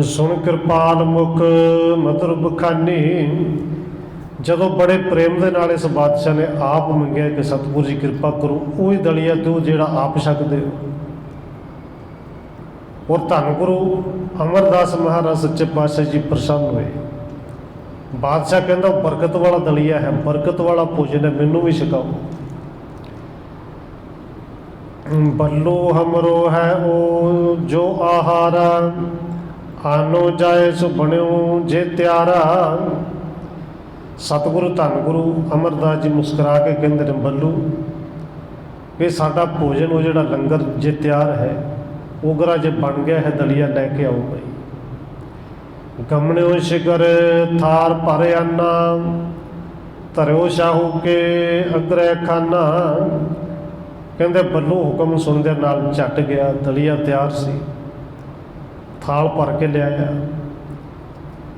ਸੁਣ ਕਿਰਪਾਲ ਮੁਖ ਮਧੁਰ ਬਖਾਨੀ। ਜਦੋਂ ਬੜੇ ਪ੍ਰੇਮ ਦੇ ਨਾਲ ਇਸ ਬਾਦਸ਼ਾਹ ਨੇ ਆਪ ਮੰਗਿਆ ਕਿ ਸਤਿਗੁਰੂ ਜੀ ਕਿਰਪਾ ਕਰੋ, ਉਹੀ ਦਲੀਆ ਦਿਓ ਜਿਹੜਾ ਆਪ ਛਕਦੇ ਹੋ। ਔਰ ਧੰਨ ਗੁਰੂ ਅਮਰਦਾਸ ਮਹਾਰਾਜ ਸੱਚੇ ਪਾਤਸ਼ਾਹ ਜੀ ਪ੍ਰਸੰਨ ਹੋਏ। ਬਾਦਸ਼ਾਹ ਕਹਿੰਦਾ ਬਰਕਤ ਵਾਲਾ ਦਲੀਆ ਹੈ, ਬਰਕਤ ਵਾਲਾ ਭੋਜਨ ਹੈ, ਮੈਨੂੰ ਵੀ ਛਕਾਓ। ਬੱਲੋ ਹਮਰੋ ਹੈ ਉਹ ਜੋ ਆਹਾਰਾ, ਆਨੋ ਜਾਏ ਸੋ ਬਣਿਓ ਜੇ ਤਿਆਰਾ। ਸਤਿਗੁਰੂ ਧੰਨ ਗੁਰੂ ਅਮਰਦਾਸ ਜੀ ਮੁਸਕਰਾ ਕੇ ਕਹਿੰਦੇ ਨੇ, ਬੱਲੂ ਇਹ ਸਾਡਾ ਭੋਜਨ ਉਹ ਜਿਹੜਾ ਲੰਗਰ ਜੇ ਤਿਆਰ ਹੈ, ਉਗਰਾ ਜੇ ਬਣ ਗਿਆ ਹੈ, ਦਲੀਆ ਲੈ ਕੇ ਆਓ ਬਈ। ਗਮਣਿਓ ਸ਼ਿਕਰ ਥਾਰ ਭਰ ਆਨਾ, ਧਰਿਓ ਸ਼ਾਹੂ ਕੇ ਅਗਰੇ ਖਾਨਾ। ਕਹਿੰਦੇ ਬੱਲੂ ਹੁਕਮ ਸੁਣਦੇ ਨਾਲ ਝੱਟ ਗਿਆ, ਦਲੀਆ ਤਿਆਰ ਸੀ, ਥਾਲ ਭਰ ਕੇ ਲਿਆਇਆ।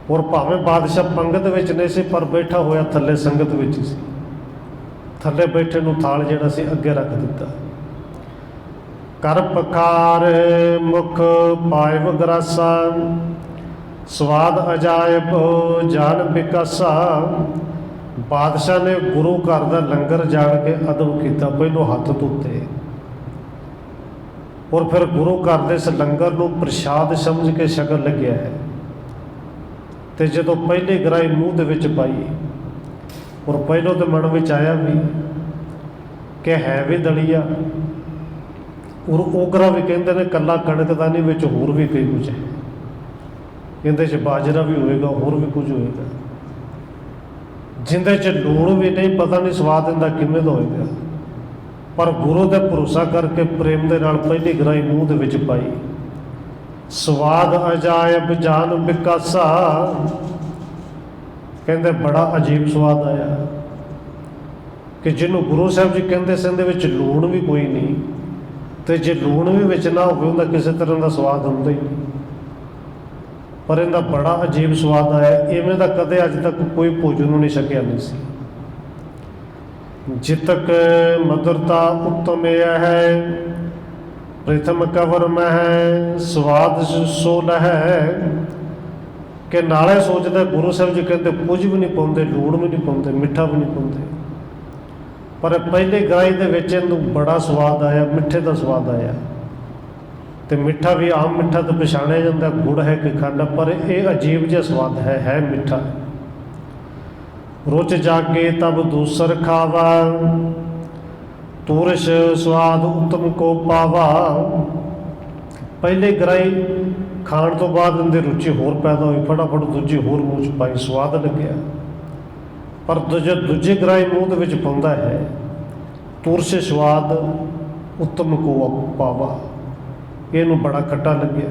ਔਰ ਭਾਵੇਂ ਬਾਦਸ਼ਾਹ ਪੰਗਤ ਵਿੱਚ ਨਹੀਂ ਸੀ, ਪਰ ਬੈਠਾ ਹੋਇਆ ਥੱਲੇ ਸੰਗਤ ਵਿੱਚ ਸੀ। ਥੱਲੇ ਬੈਠੇ ਨੂੰ ਥਾਲ ਜਿਹੜਾ ਸੀ ਅੱਗੇ ਰੱਖ ਦਿੱਤਾ। ਕਰ ਪਕਾਰ ਮੁਖ ਪਾਇਬ ਗਰਾਸਾ, ਸਵਾਦ ਅਜਾਇਬ ਜਾਨ ਬਿਕਾਸਾ। ਬਾਦਸ਼ਾਹ ਨੇ ਗੁਰੂ ਘਰ ਦਾ ਲੰਗਰ ਜਾਣ ਕੇ ਅਦਬ ਕੀਤਾ, ਪਹਿਲੋਂ ਹੱਥ ਧੋਤੇ ਔਰ ਫਿਰ ਗੁਰੂ ਘਰ ਦੇ ਇਸ ਲੰਗਰ ਨੂੰ ਪ੍ਰਸ਼ਾਦ ਸਮਝ ਕੇ ਛਕਣ ਲੱਗਿਆ ਹੈ। ਤੇ ਜਦੋਂ ਪਹਿਲੀ ਗਰਾਈ ਮੂੰਹ ਦੇ ਵਿੱਚ ਪਾਈ, ਔਰ ਪਹਿਲੋਂ ਤਾਂ ਮਨ ਵਿੱਚ ਆਇਆ ਵੀ ਕਿ ਹੈ ਵੀ ਦਲੀਆ, ਔਰ ਓਗਰਾ ਵੀ ਕਹਿੰਦੇ ਨੇ ਕੱਲਾ ਕਣਕ ਦਾ ਨਹੀਂ, ਵਿੱਚ ਹੋਰ ਵੀ ਕਈ ਕੁਝ ਹੈ। ਇਹਦੇ 'ਚ ਬਾਜਰਾ ਵੀ ਹੋਏਗਾ, ਹੋਰ ਵੀ ਕੁਝ ਹੋਏਗਾ, ਜਿੰਦੇ 'ਚ ਲੂਣ ਵੀ ਨਹੀਂ, ਪਤਾ ਨਹੀਂ ਸਵਾਦ ਇਹਦਾ ਕਿਵੇਂ ਦਾ ਹੋਏਗਾ। ਪਰ ਗੁਰੂ ਤੇ ਭਰੋਸਾ ਕਰਕੇ ਪ੍ਰੇਮ ਦੇ ਨਾਲ ਪਹਿਲੀ ਗਰਾਈ ਮੂੰਹ ਦੇ ਵਿੱਚ ਪਾਈ। ਸਵਾਦ ਅਜਾਇਬ ਜਾਨ ਬਿਕਾਸਾ। ਕਹਿੰਦੇ ਬੜਾ ਅਜੀਬ ਸਵਾਦ ਆਇਆ ਕਿ ਜਿਹਨੂੰ ਗੁਰੂ ਸਾਹਿਬ ਜੀ ਕਹਿੰਦੇ ਸੀ ਇਹਦੇ ਵਿੱਚ ਲੂਣ ਵੀ ਕੋਈ ਨਹੀਂ, ਤੇ ਜੇ ਲੂਣ ਵੀ ਵਿੱਚ ਨਾ ਹੋਵੇ ਉਹਦਾ ਕਿਸੇ ਤਰ੍ਹਾਂ ਦਾ ਸਵਾਦ ਹੁੰਦਾ ਹੀ ਨਹੀਂ। ਪਰ ਇਹਦਾ ਬੜਾ ਅਜੀਬ ਸਵਾਦ ਆਇਆ, ਇਵੇਂ ਦਾ ਕਦੇ ਅੱਜ ਤੱਕ ਕੋਈ ਭੋਜਨ ਨੂੰ ਨਹੀਂ ਛਕਿਆ ਨਹੀਂ ਸੀ। ਜਿਤਕ ਮਧੁਰਤਾ ਉੱਤਮ ਇਹ ਹੈ, ਪ੍ਰਥਮ ਕਵਰ ਮਹਿ ਸਵਾਦ ਸੋ ਲਹੈ। ਕਿ ਨਾਲੇ ਸੋਚਦਾ ਗੁਰੂ ਸਾਹਿਬ ਜੀ ਕਹਿੰਦੇ ਕੁਝ ਵੀ ਨਹੀਂ ਪਾਉਂਦੇ, ਲੂਣ ਵੀ ਨਹੀਂ ਪਾਉਂਦੇ, ਮਿੱਠਾ ਵੀ ਨਹੀਂ ਪਾਉਂਦੇ, ਪਰ ਪਹਿਲੀ ਗਰਾਈ ਦੇ ਵਿੱਚ ਇਹਨੂੰ ਬੜਾ ਸਵਾਦ ਆਇਆ, ਮਿੱਠੇ ਦਾ ਸਵਾਦ ਆਇਆ। ਤੇ ਮਿੱਠਾ ਵੀ ਆਮ ਮਿੱਠਾ ਤਾਂ ਪਛਾਣਿਆ ਜਾਂਦਾ, ਗੁੜ ਹੈ ਕਿ ਖੰਡ, ਪਰ ਇਹ ਅਜੀਬ ਜਿਹਾ ਸਵਾਦ ਹੈ ਮਿੱਠਾ। ਰੁਚ ਜਾਗੇ ਤਬ ਦੂਸਰ ਖਾਵਾ, ਤੂਰਸ਼ ਸਵਾਦ ਉੱਤਮ ਕੋ ਪਾਵਾ। ਪਹਿਲੇ ਗਰਾਈ ਖਾਣ ਤੋਂ ਬਾਅਦ ਇਹਦੀ ਰੁਚੀ ਹੋਰ ਪੈਦਾ ਹੋਈ, ਫਟਾਫਟ ਦੂਜੀ ਹੋਰ ਮੂੰਹ 'ਚ ਪਾਈ, ਸਵਾਦ ਲੱਗਿਆ। ਪਰ ਦੂਜੀ ਗਰਾਈ ਮੂੰਹ ਦੇ ਵਿੱਚ ਪਾਉਂਦਾ ਹੈ, ਤੂਰਸ਼ ਸਵਾਦ ਉੱਤਮ ਕੋ ਪਾਵਾ, ਇਹਨੂੰ ਬੜਾ ਖੱਟਾ ਲੱਗਿਆ।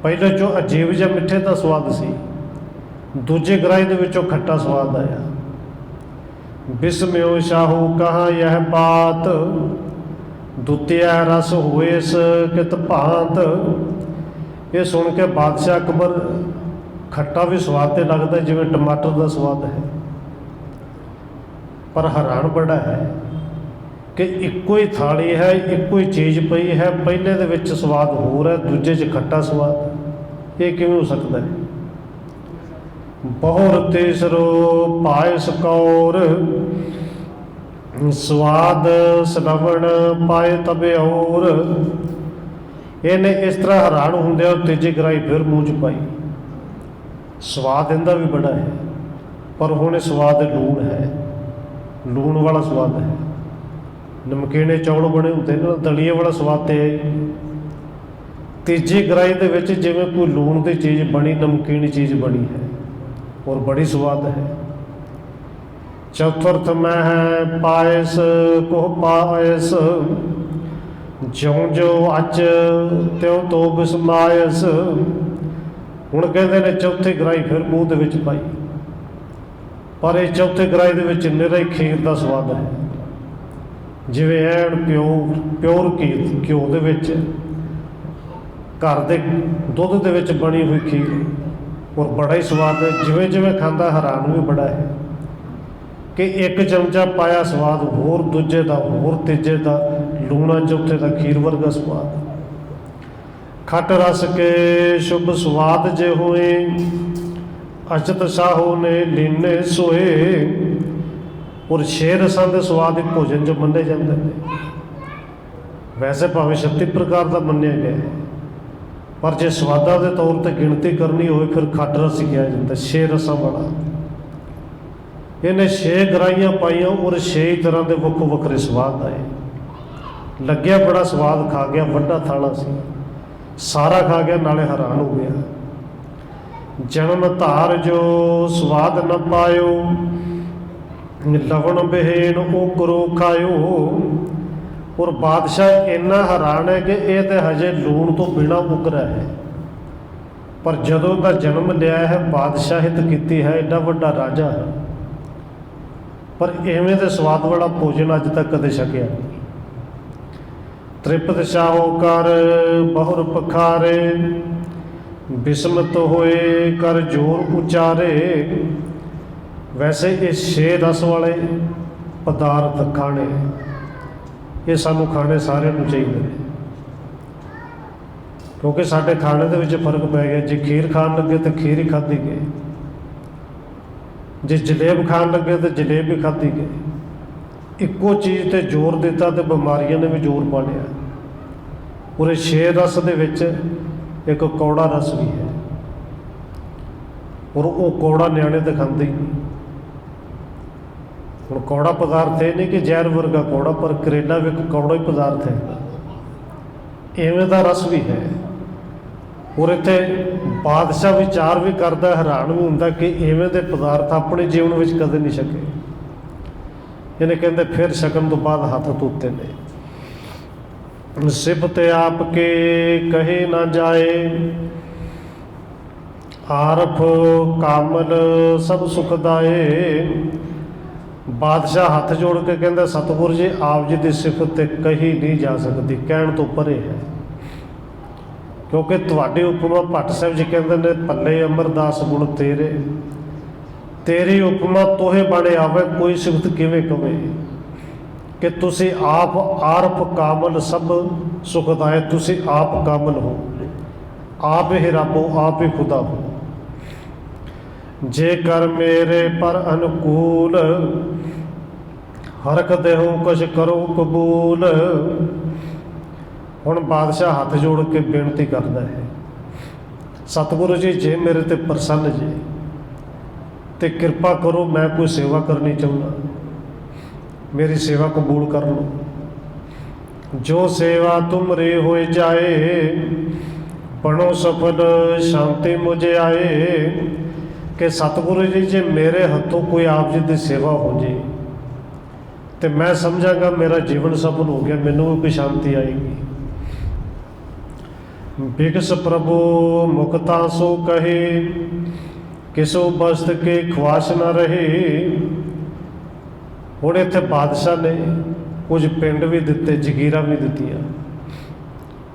ਪਹਿਲੇ ਜੋ ਅਜੀਬ ਜਿਹਾ ਮਿੱਠੇ ਦਾ ਸਵਾਦ ਸੀ, ਦੂਜੇ ਗਰਾਈ ਦੇ ਵਿੱਚੋਂ ਖੱਟਾ ਸਵਾਦ ਆਇਆ। ਬਿਸਮਿਓ ਸ਼ਾਹੂ ਕਹਾ ਯਹ ਬਾਤ, ਦੁਤਿਆ ਰਸ ਹੋਇਸ ਕਿਤ ਭਾਂਤ। ਇਹ ਸੁਣ ਕੇ ਬਾਦਸ਼ਾਹ ਅਕਬਰ, ਖੱਟਾ ਵੀ ਸਵਾਦ ਤੇ ਲੱਗਦਾ ਜਿਵੇਂ ਟਮਾਟਰ ਦਾ ਸਵਾਦ ਹੈ, ਪਰ ਹੈਰਾਨ ਬੜਾ ਹੈ ਕਿ ਇੱਕੋ ਹੀ ਥਾਲੀ ਹੈ, ਇੱਕੋ ਹੀ ਚੀਜ਼ ਪਈ ਹੈ, ਪਹਿਲੇ ਦੇ ਵਿੱਚ ਸਵਾਦ ਹੋਰ ਹੈ, ਦੂਜੇ 'ਚ ਖੱਟਾ ਸਵਾਦ। ਇਹ ਕਿਵੇਂ ਹੋ ਸਕਦਾ ਹੈ? ਬਹੁਰ ਤੀਸਰੋ ਪਾਇਸ ਕੌਰ, ਸਵਾਦ ਸਲਵਣ ਪਾਏ ਤਬੇ ਔਰ। ਇਹਨੇ ਇਸ ਤਰ੍ਹਾਂ ਹੈਰਾਨ ਹੁੰਦਿਆਂ ਤੀਜੀ ਗਰਾਈ ਫਿਰ ਮੂੰਹ 'ਚ ਪਾਈ। ਸਵਾਦ ਇਹਦਾ ਵੀ ਬੜਾ ਹੈ, ਪਰ ਹੁਣ ਇਹ ਸਵਾਦ ਲੂਣ ਹੈ, ਲੂਣ ਵਾਲਾ ਸਵਾਦ ਹੈ। ਨਮਕੀਨੇ ਚੌਲ ਬਣੇ ਹੁੰਦੇ ਨੇ, ਦਲੀਏ ਵਾਲਾ ਸਵਾਦ ਤੇ ਤੀਜੀ ਗਰਾਈ ਦੇ ਵਿੱਚ ਜਿਵੇਂ ਕੋਈ ਲੂਣ ਦੀ ਚੀਜ਼ ਬਣੀ, ਨਮਕੀਨ ਚੀਜ਼ ਬਣੀ ਹੈ, ਔਰ ਬੜੀ ਸਵਾਦ ਹੈ। ਚੌਥਰਥ ਮੈਂ ਹੈ ਪਾਇਸ ਕੋ ਪਾਇਸ, ਜਿਉਂ ਜੋ ਅੱਜ ਤਿਉਂ ਤੋ ਬਿਸਮਾਇਸ। ਹੁਣ ਕਹਿੰਦੇ ਨੇ ਚੌਥੀ ਗਰਾਈ ਫਿਰ ਮੂੰਹ ਦੇ ਵਿੱਚ ਪਾਈ, ਪਰ ਇਹ ਚੌਥੀ ਗਰਾਈ ਦੇ ਵਿੱਚ ਨਿਰਾ ਹੀ ਖੀਰ ਦਾ ਸਵਾਦ ਹੈ, ਜਿਵੇਂ ਐਨ ਪਿਓਰ ਘਿਓ ਦੇ ਵਿੱਚ, ਘਰ ਦੇ ਦੁੱਧ ਦੇ ਵਿੱਚ ਬਣੀ ਹੋਈ ਖੀਰ, ਔਰ ਬੜਾ ਹੀ ਸਵਾਦ ਹੈ। ਜਿਵੇਂ ਜਿਵੇਂ ਖਾਂਦਾ ਹੈਰਾਨ ਵੀ ਬੜਾ ਹੈ ਕਿ ਇੱਕ ਚਮਚਾ ਪਾਇਆ ਸਵਾਦ ਹੋਰ, ਦੂਜੇ ਦਾ ਹੋਰ, ਤੀਜੇ ਦਾ ਲੂਣਾ, ਚੌਥੇ ਦਾ ਖੀਰ ਵਰਗਾ ਸਵਾਦ। ਖੱਟ ਰਸ ਕੇ ਸ਼ੁਭ ਸਵਾਦ ਜੇ ਹੋਏ, ਅਚਤ ਸਾਹੋ ਨੇ ਲੀਨੇ ਸੋਏ। ਔਰ 6 ਰਸਾਂ ਦੇ ਸਵਾਦ ਇੱਕ ਭੋਜਨ 'ਚ ਮੰਨੇ ਜਾਂਦੇ ਨੇ। ਵੈਸੇ ਭਾਵੇਂ 36 ਪ੍ਰਕਾਰ ਦਾ ਮੰਨਿਆ ਗਿਆ ਹੈ, ਪਰ ਜੇ ਸਵਾਦਾਂ ਦੇ ਤੌਰ 'ਤੇ ਗਿਣਤੀ ਕਰਨੀ ਹੋਵੇ ਫਿਰ ਖੱਟ ਰਸ ਕਿਹਾ ਜਾਂਦਾ, 6 ਰਸਾਂ ਵਾਲਾ। ਇਹਨੇ 6 ਗਰਾਈਆਂ ਪਾਈਆਂ ਔਰ 6 ਤਰ੍ਹਾਂ ਦੇ ਵੱਖੋ ਵੱਖਰੇ ਸਵਾਦ ਆਏ। ਲੱਗਿਆ ਬੜਾ ਸਵਾਦ, ਖਾ ਗਿਆ, ਵੱਡਾ ਥਾਲਾ ਸੀ। ਸਾਰਾ ਖਾ ਗਿਆ, ਨਾਲੇ ਹੈਰਾਨ ਹੋ ਗਿਆ। ਜਨਮ ਧਾਰ ਜੋ ਸਵਾਦ ਨ ਪਾਇਓ, ਲਵਣ ਬਹਿਣ ਉਹ ਕਰੋ ਖਾਇਓ। ਔਰ ਬਾਦਸ਼ਾਹ ਇੰਨਾ ਹੈਰਾਨ ਹੈ ਕਿ ਇਹ ਤਾਂ ਹਜੇ ਲੂਣ ਤੋਂ ਬਿਨਾਂ ਉਗਰਾ ਹੈ, ਪਰ ਜਦੋਂ ਦਾ ਜਨਮ ਲਿਆ ਹੈ, ਬਾਦਸ਼ਾਹਿਤ ਕੀਤੀ ਹੈ, ਐਡਾ ਵੱਡਾ ਰਾਜਾ ਹੈ, ਪਰ ਇਵੇਂ ਦੇ ਸਵਾਦ ਵਾਲਾ ਭੋਜਨ ਅੱਜ ਤੱਕ ਕਦੇ ਛਕਿਆ ਨਹੀਂ। ਤ੍ਰਿਪਤ ਸ਼ਾਹੋ ਕਰ ਬਹੁਰ ਪਖਾਰੇ, ਬਿਸਮਤ ਹੋਏ ਕਰ ਜੋਰ ਉਚਾਰੇ। ਵੈਸੇ ਇਹ 6 ਰਸ ਵਾਲੇ ਪਦਾਰਥ ਖਾਣੇ, ਇਹ ਸਾਨੂੰ ਖਾਣੇ ਸਾਰਿਆਂ ਨੂੰ ਚਾਹੀਦੇ ਨੇ, ਕਿਉਂਕਿ ਸਾਡੇ ਖਾਣੇ ਦੇ ਵਿੱਚ ਫਰਕ ਪੈ ਗਿਆ। ਜੇ ਖੀਰ ਖਾਣ ਲੱਗੇ ਤਾਂ ਖੀਰ ਹੀ ਖਾਧੀ ਗਈ, ਜੇ ਜਲੇਬ ਖਾਣ ਲੱਗੇ ਤਾਂ ਜਲੇਬ ਹੀ ਖਾਧੀ ਗਈ। ਇੱਕੋ ਚੀਜ਼ ਤੇ ਜ਼ੋਰ ਦਿੱਤਾ ਤੇ ਬਿਮਾਰੀਆਂ ਨੇ ਵੀ ਜ਼ੋਰ ਪਾ ਲਿਆ। ਪੂਰੇ 6 ਰਸ ਦੇ ਵਿੱਚ ਇੱਕ ਕੌੜਾ ਰਸ ਵੀ ਹੈ, ਔਰ ਉਹ ਕੌੜਾ ਨਿਆਣੇ ਤਾਂ ਖਾਂਦੇ ਹੀ ਨਹੀਂ। ਹੁਣ ਕੌੜਾ ਪਦਾਰਥ ਇਹ ਨਹੀਂ ਕਿ ਜ਼ਹਿਰ ਵਰਗਾ ਕੌੜਾ, ਪਰ ਕਰੇਲਾ ਵੀ ਇੱਕ ਕੌੜਾ ਹੀ ਪਦਾਰਥ ਹੈ, ਇਵੇਂ ਦਾ ਰਸ ਵੀ ਹੈ। ਔਰ ਇੱਥੇ ਬਾਦਸ਼ਾਹ ਵਿਚਾਰ ਵੀ ਕਰਦਾ, ਹੈਰਾਨ ਵੀ ਹੁੰਦਾ ਕਿ ਇਵੇਂ ਦੇ ਪਦਾਰਥ ਆਪਣੇ ਜੀਵਨ ਵਿੱਚ ਕਦੇ ਨਹੀਂ ਛਕੇ। ਇਹਨੇ ਕਹਿੰਦੇ ਫਿਰ ਛਕਣ ਤੋਂ ਬਾਅਦ ਹੱਥ ਧੋਤੇ ਨੇ। ਸਿਫਤ ਆਪ ਕੇ ਕਹੇ ਨਾ ਜਾਏ, ਆਰਫ ਕਾਮਲ ਸਭ ਸੁਖਦਾਏ। ਬਾਦਸ਼ਾਹ ਹੱਥ ਜੋੜ ਕੇ ਕਹਿੰਦਾ, ਸਤਿਗੁਰ ਜੀ ਆਪ ਜੀ ਦੀ ਸਿਫਤ ਤੇ ਕਹੀ ਨਹੀਂ ਜਾ ਸਕਦੀ, ਕਹਿਣ ਤੋਂ ਪਰੇ ਹੈ। ਕਿਉਂਕਿ ਤੁਹਾਡੇ ਉਪਮਾ ਭੱਟ ਸਾਹਿਬ ਜੀ ਕਹਿੰਦੇ ਨੇ, ਭੱਲੇ ਅਮਰਦਾਸ ਗੁਣ ਤੇਰੇ, ਤੇਰੀ ਉਪਮਾ ਤੋਹੇ ਬਣੇ ਆਵੇ, ਕੋਈ ਸਿਫਤ ਕਿਵੇਂ ਕਵੇ। ਕਿ ਤੁਸੀਂ ਆਪ ਆਰਫ ਕਾਮਲ ਸਭ ਸੁਖਦਾਏ, ਤੁਸੀਂ ਆਪ ਕਾਮਲ ਹੋ, ਆਪ ਹੀ ਰੱਬ ਹੋ, ਆਪ ਹੀ ਖੁਦਾ ਹੋ। ਜੇ ਕਰ ਮੇਰੇ ਪਰ ਅਨੁਕੂਲ, ਹਰਖ ਦੇਹੋ ਕੁਛ ਕਰੋ ਕਬੂਲ। ਹੁਣ ਬਾਦਸ਼ਾਹ ਹੱਥ ਜੋੜ ਕੇ ਬੇਨਤੀ ਕਰਦਾ ਹੈ, ਸਤਿਗੁਰੂ ਜੀ ਜੇ ਮੇਰੇ ਤੇ ਪ੍ਰਸੰਨ ਜੀ ਤੇ ਕਿਰਪਾ ਕਰੋ, ਮੈਂ ਕੋਈ ਸੇਵਾ ਕਰਨੀ ਚਾਹੁੰਦਾ, ਮੇਰੀ ਸੇਵਾ ਕਬੂਲ ਕਰ ਲਓ। ਜੋ ਸੇਵਾ ਤੁਮਰੇ ਹੋਏ ਜਾਏ, ਬਣੋ ਸਫਲ ਸ਼ਾਂਤੀ ਮੁਝੇ ਆਏ। ਕਿ ਸਤਿਗੁਰੂ ਜੀ ਜੇ ਮੇਰੇ ਹੱਥੋਂ ਕੋਈ ਆਪ ਜੀ ਦੀ ਸੇਵਾ ਹੋ ਜੇ ਤੇ ਮੈਂ ਸਮਝਾਂਗਾ ਮੇਰਾ ਜੀਵਨ ਸਫਲ ਹੋ ਗਿਆ, ਮੈਨੂੰ ਵੀ ਕੋਈ ਸ਼ਾਂਤੀ ਆਏਗੀ। ਬਿਗਸ ਪ੍ਰਭੂ ਮੁਕਤਾ ਸੋ ਕਹੇ, ਕਿਸੋ ਬਸਤ ਕੇ ਖਵਾਸ਼ ਨਾ ਰਹੇ। ਹੁਣ ਇੱਥੇ ਬਾਦਸ਼ਾਹ ਨੇ ਕੁਝ ਪਿੰਡ ਵੀ ਦਿੱਤੇ, ਜਗੀਰਾਂ ਵੀ ਦਿੱਤੀਆਂ,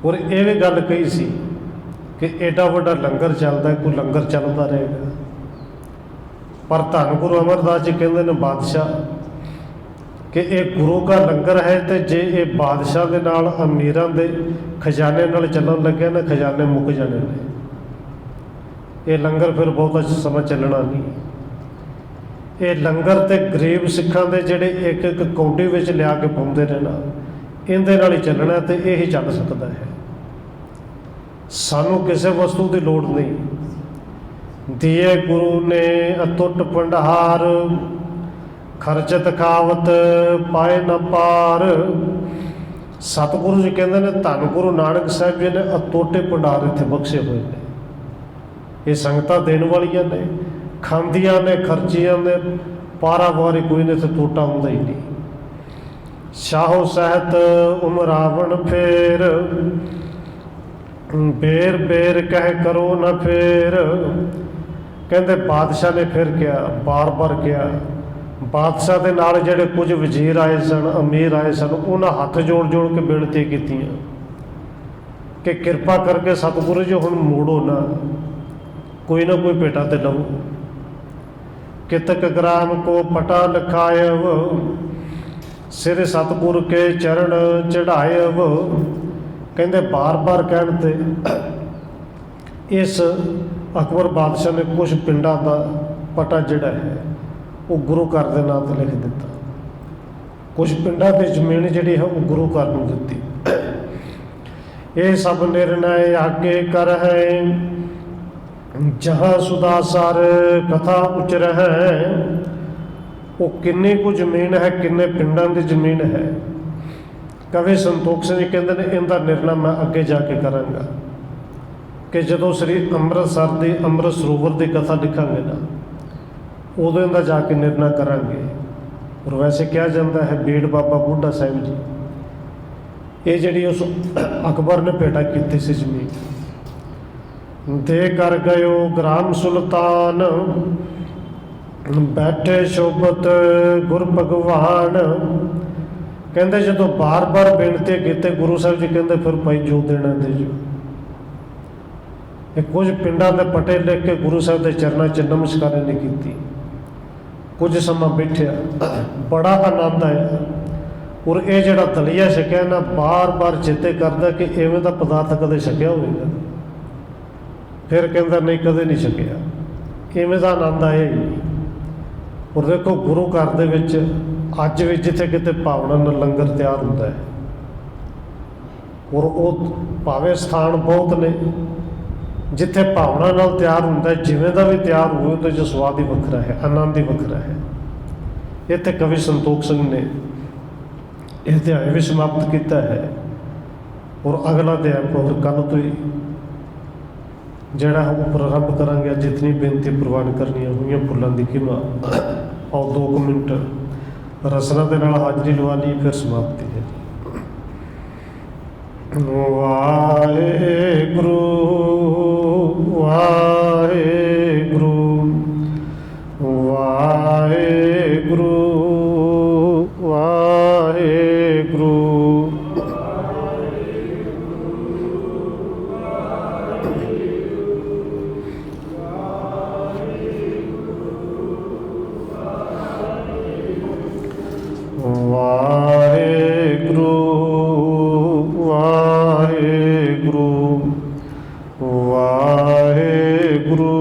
ਔਰ ਇਹ ਵੀ ਗੱਲ ਕਹੀ ਸੀ ਕਿ ਐਡਾ ਵੱਡਾ ਲੰਗਰ ਚੱਲਦਾ, ਕੋਈ ਲੰਗਰ ਚੱਲਦਾ ਰਹੇਗਾ। ਪਰ ਧੰਨ ਗੁਰੂ ਅਮਰਦਾਸ ਜੀ ਕਹਿੰਦੇ ਨੇ ਬਾਦਸ਼ਾਹ ਕਿ ਇਹ ਗੁਰੂ ਦਾ ਲੰਗਰ ਹੈ, ਤੇ ਜੇ ਇਹ ਬਾਦਸ਼ਾਹ ਦੇ ਨਾਲ ਅਮੀਰਾਂ ਦੇ ਖਜ਼ਾਨੇ ਨਾਲ ਚੱਲਣ ਲੱਗਿਆ ਨਾ, ਖਜ਼ਾਨੇ ਮੁੱਕ ਜਾਣੇ ਨੇ। ਇਹ ਲੰਗਰ ਫਿਰ ਬਹੁਤਾ ਸਮਾਂ ਚੱਲਣਾ ਨਹੀਂ। ਇਹ ਲੰਗਰ ਤੇ ਗਰੀਬ ਸਿੱਖਾਂ ਦੇ ਜਿਹੜੇ ਇੱਕ ਇੱਕ ਕੌਡੀ ਵਿੱਚ ਲਿਆ ਕੇ ਪਾਉਂਦੇ ਨੇ ਨਾ, ਇਹਦੇ ਨਾਲ ਹੀ ਚੱਲਣਾ, ਤੇ ਇਹ ਹੀ ਚੱਲ ਸਕਦਾ ਹੈ। ਸਾਨੂੰ ਕਿਸੇ ਵਸਤੂ ਦੀ ਲੋੜ ਨਹੀਂ। ਦੀਏ ਗੁਰੂ ਨੇ ਅਤੁੱਟ ਭੰਡਾਰ, ਖਰਚਤ ਖਾਵਤ ਪਾਏ ਨਾ ਪਾਰ। ਸਤਿਗੁਰੂ ਜੀ ਕਹਿੰਦੇ ਨੇ, ਧੰਨ ਗੁਰੂ ਨਾਨਕ ਸਾਹਿਬ ਜੀ ਨੇ ਅਤੁੱਟੇ ਭੰਡਾਰ ਇੱਥੇ ਬਖਸ਼ੇ ਹੋਏ ਨੇ। ਇਹ ਸੰਗਤਾਂ ਦੇਣ ਵਾਲੀਆਂ ਨੇ, ਖਾਂਦੀਆਂ ਨੇ, ਖਰਚੀਆਂ ਨੇ, ਪਾਰਾਵਾਰੀ ਕੋਈ ਨੇ, ਤੇ ਟੋਟਾ ਹੁੰਦਾ ਹੀ ਨਹੀਂ। ਸ਼ਾਹੋ ਸਹਿਤ ਉਮਰਾਵਣ ਫੇਰ, ਬੇਰ ਬੇਰ ਕਹਿ ਕਰੋ ਨਾ ਫੇਰ। ਕਹਿੰਦੇ ਬਾਦਸ਼ਾਹ ਨੇ ਫਿਰ ਕਿਹਾ, ਬਾਰ-ਬਾਰ ਕਿਹਾ। ਬਾਦਸ਼ਾਹ ਦੇ ਨਾਲ ਜਿਹੜੇ ਕੁਝ ਵਜ਼ੀਰ ਆਏ ਸਨ, ਅਮੀਰ ਆਏ ਸਨ, ਉਹਨਾਂ ਹੱਥ ਜੋੜ ਜੋੜ ਕੇ ਬੇਨਤੀ ਕੀਤੀਆਂ ਕਿ ਕਿਰਪਾ ਕਰਕੇ ਸਤਿਗੁਰੂ ਜੀ ਹੁਣ ਮੋੜੋ ਨਾ, ਕੋਈ ਨਾ ਕੋਈ ਭੇਟਾ ਤੇ ਲਵੋ। ਕਿਤਕ ਗ੍ਰਾਮ ਕੋ ਪਟਾ ਲਖਾਇਵ, ਸਿਰ ਸਤਿਗੁਰ ਕੇ ਚਰਨ ਚੜਾਇਵ। ਕਹਿੰਦੇ ਬਾਰ-ਬਾਰ ਕਹਿਣ ਤੇ ਇਸ ਅਕਬਰ ਬਾਦਸ਼ਾਹ ਨੇ ਕੁਝ ਪਿੰਡਾਂ ਦਾ ਪਟਾ ਜਿਹੜਾ ਹੈ ਉਹ ਗੁਰੂ ਘਰ ਦੇ ਨਾਂ 'ਤੇ ਲਿਖ ਦਿੱਤਾ। ਕੁਝ ਪਿੰਡਾਂ ਦੀ ਜ਼ਮੀਨ ਜਿਹੜੀ ਹੈ ਉਹ ਗੁਰੂ ਘਰ ਨੂੰ ਦਿੱਤੀ। ਇਹ ਸਭ ਨਿਰਣੈ ਆਗੇ ਕਰ ਹੈ, ਜਹਾਂ ਸੁਦਾ ਸਰ ਕਥਾ ਉਚਰ ਹੈ। ਉਹ ਕਿੰਨੀ ਕੁ ਜ਼ਮੀਨ ਹੈ, ਕਿੰਨੇ ਪਿੰਡਾਂ ਦੀ ਜ਼ਮੀਨ ਹੈ। ਕਵੀ ਸੰਤੋਖ ਸਿੰਘ ਜੀ ਕਹਿੰਦੇ ਨੇ, ਇਹਦਾ ਨਿਰਣਾ ਮੈਂ ਅੱਗੇ ਜਾ ਕੇ ਕਰਾਂਗਾ। कि जदों श्री ਅੰਮ੍ਰਿਤਸਰ ਦੇ ਅੰਮ੍ਰਿਤ ਸਰੋਵਰ ਦੀ ਕਥਾ ਲਿਖਾਂਗੇ ਨਾ ਉਦੋਂ ਦਾ ਜਾ ਕੇ ਨਿਰਣਾ ਕਰਾਂਗੇ। ਔਰ ਵੈਸੇ ਕਿਹਾ ਜਾਂਦਾ ਹੈ ਬੇੜ ਬਾਬਾ ਬੁੱਢਾ ਸਾਹਿਬ ਜੀ ਇਹ ਜਿਹੜੀ ਉਸ ਅਕਬਰ ਨੇ ਭੇਟਾ ਕੀਤੀ ਸੀ ਜ਼ਮੀਨ ਦੇ ਕਰ ਗਇਓ ਗ੍ਰਾਮ ਸੁਲਤਾਨ ਬੈਠੇ ਸ਼ੋਭਤ ਗੁਰ ਭਗਵਾਨ। ਕਹਿੰਦੇ ਜਦੋਂ ਬਾਰ-ਬਾਰ ਬੇਨਤੀ ਕੀਤੇ ਗੁਰੂ ਸਾਹਿਬ ਜੀ ਕਹਿੰਦੇ ਫਿਰ ਭਾਈ ਜੋ ਦੇਣਾ ਦੇ ਜੋ। ਇਹ ਕੁਝ ਪਿੰਡਾਂ ਦੇ ਪਟੇ ਲਿਖ ਕੇ ਗੁਰੂ ਸਾਹਿਬ ਦੇ ਚਰਨਾਂ 'ਚ ਨਮਸਕਾਰ ਨਹੀਂ ਕੀਤੀ। ਕੁਝ ਸਮਾਂ ਬੈਠਿਆ ਬੜਾ ਆਨੰਦ ਆਇਆ। ਔਰ ਇਹ ਜਿਹੜਾ ਦਲੀਆ ਛਕਿਆ ਨਾ ਬਾਰ-ਬਾਰ ਚੇਤੇ ਕਰਦਾ ਕਿ ਇਵੇਂ ਦਾ ਪਦਾਰਥ ਕਦੇ ਛਕਿਆ ਹੋਵੇਗਾ। ਫਿਰ ਕਹਿੰਦਾ ਨਹੀਂ ਕਦੇ ਨਹੀਂ ਛਕਿਆ, ਇਵੇਂ ਦਾ ਆਨੰਦ ਆਇਆ ਹੀ ਨਹੀਂ। ਔਰ ਦੇਖੋ ਗੁਰੂ ਘਰ ਦੇ ਵਿੱਚ ਅੱਜ ਵੀ ਜਿੱਥੇ ਕਿਤੇ ਭਾਵਨਾ ਨਾਲ ਲੰਗਰ ਤਿਆਰ ਹੁੰਦਾ ਹੈ ਔਰ ਉਹ ਭਾਵੇਂ ਸਥਾਨ ਬਹੁਤ ਨੇ ਜਿੱਥੇ ਭਾਵਨਾ ਨਾਲ ਤਿਆਰ ਹੁੰਦਾ ਜਿਵੇਂ ਦਾ ਵੀ ਤਿਆਰ ਹੋਵੇ ਉਹਦੇ 'ਚ ਸਵਾਦ ਹੀ ਵੱਖਰਾ ਹੈ, ਆਨੰਦ ਹੀ ਵੱਖਰਾ ਹੈ। ਇੱਥੇ ਕਵੀ ਸੰਤੋਖ ਸਿੰਘ ਨੇ ਇਹ ਅਧਿਆਇ ਵੀ ਸਮਾਪਤ ਕੀਤਾ ਹੈ ਔਰ ਅਗਲਾ ਅਧਿਆਇ ਹੋਰ ਕੱਲ੍ਹ ਤੋਂ ਹੀ ਜਿਹੜਾ ਉਹ ਪ੍ਰਾਰੰਭ ਕਰਾਂਗੇ। ਜਿਤਨੀ ਬੇਨਤੀ ਪ੍ਰਵਾਨ ਕਰਨੀਆਂ ਹੋਈਆਂ ਫੁੱਲਾਂ ਦੀ ਕਿਮਾ ਔਰ 2 ਮਿੰਟ ਰਸਨਾ ਦੇ ਨਾਲ ਹਾਜ਼ਰੀ ਲਵਾ ਲਈ ਫਿਰ ਸਮਾਪਤੀ ਹੈ। ਵਾਹਿਗੁਰੂ ਵਾਹਿਗੁਰੂ ਵਾਹਿਗੁਰੂ ਵਾਹਿਗੁਰੂ। ਵਾਹਿਗੁਰੂ ਵਾਹਿਗੁਰੂ ਵਾਹਿਗੁਰੂ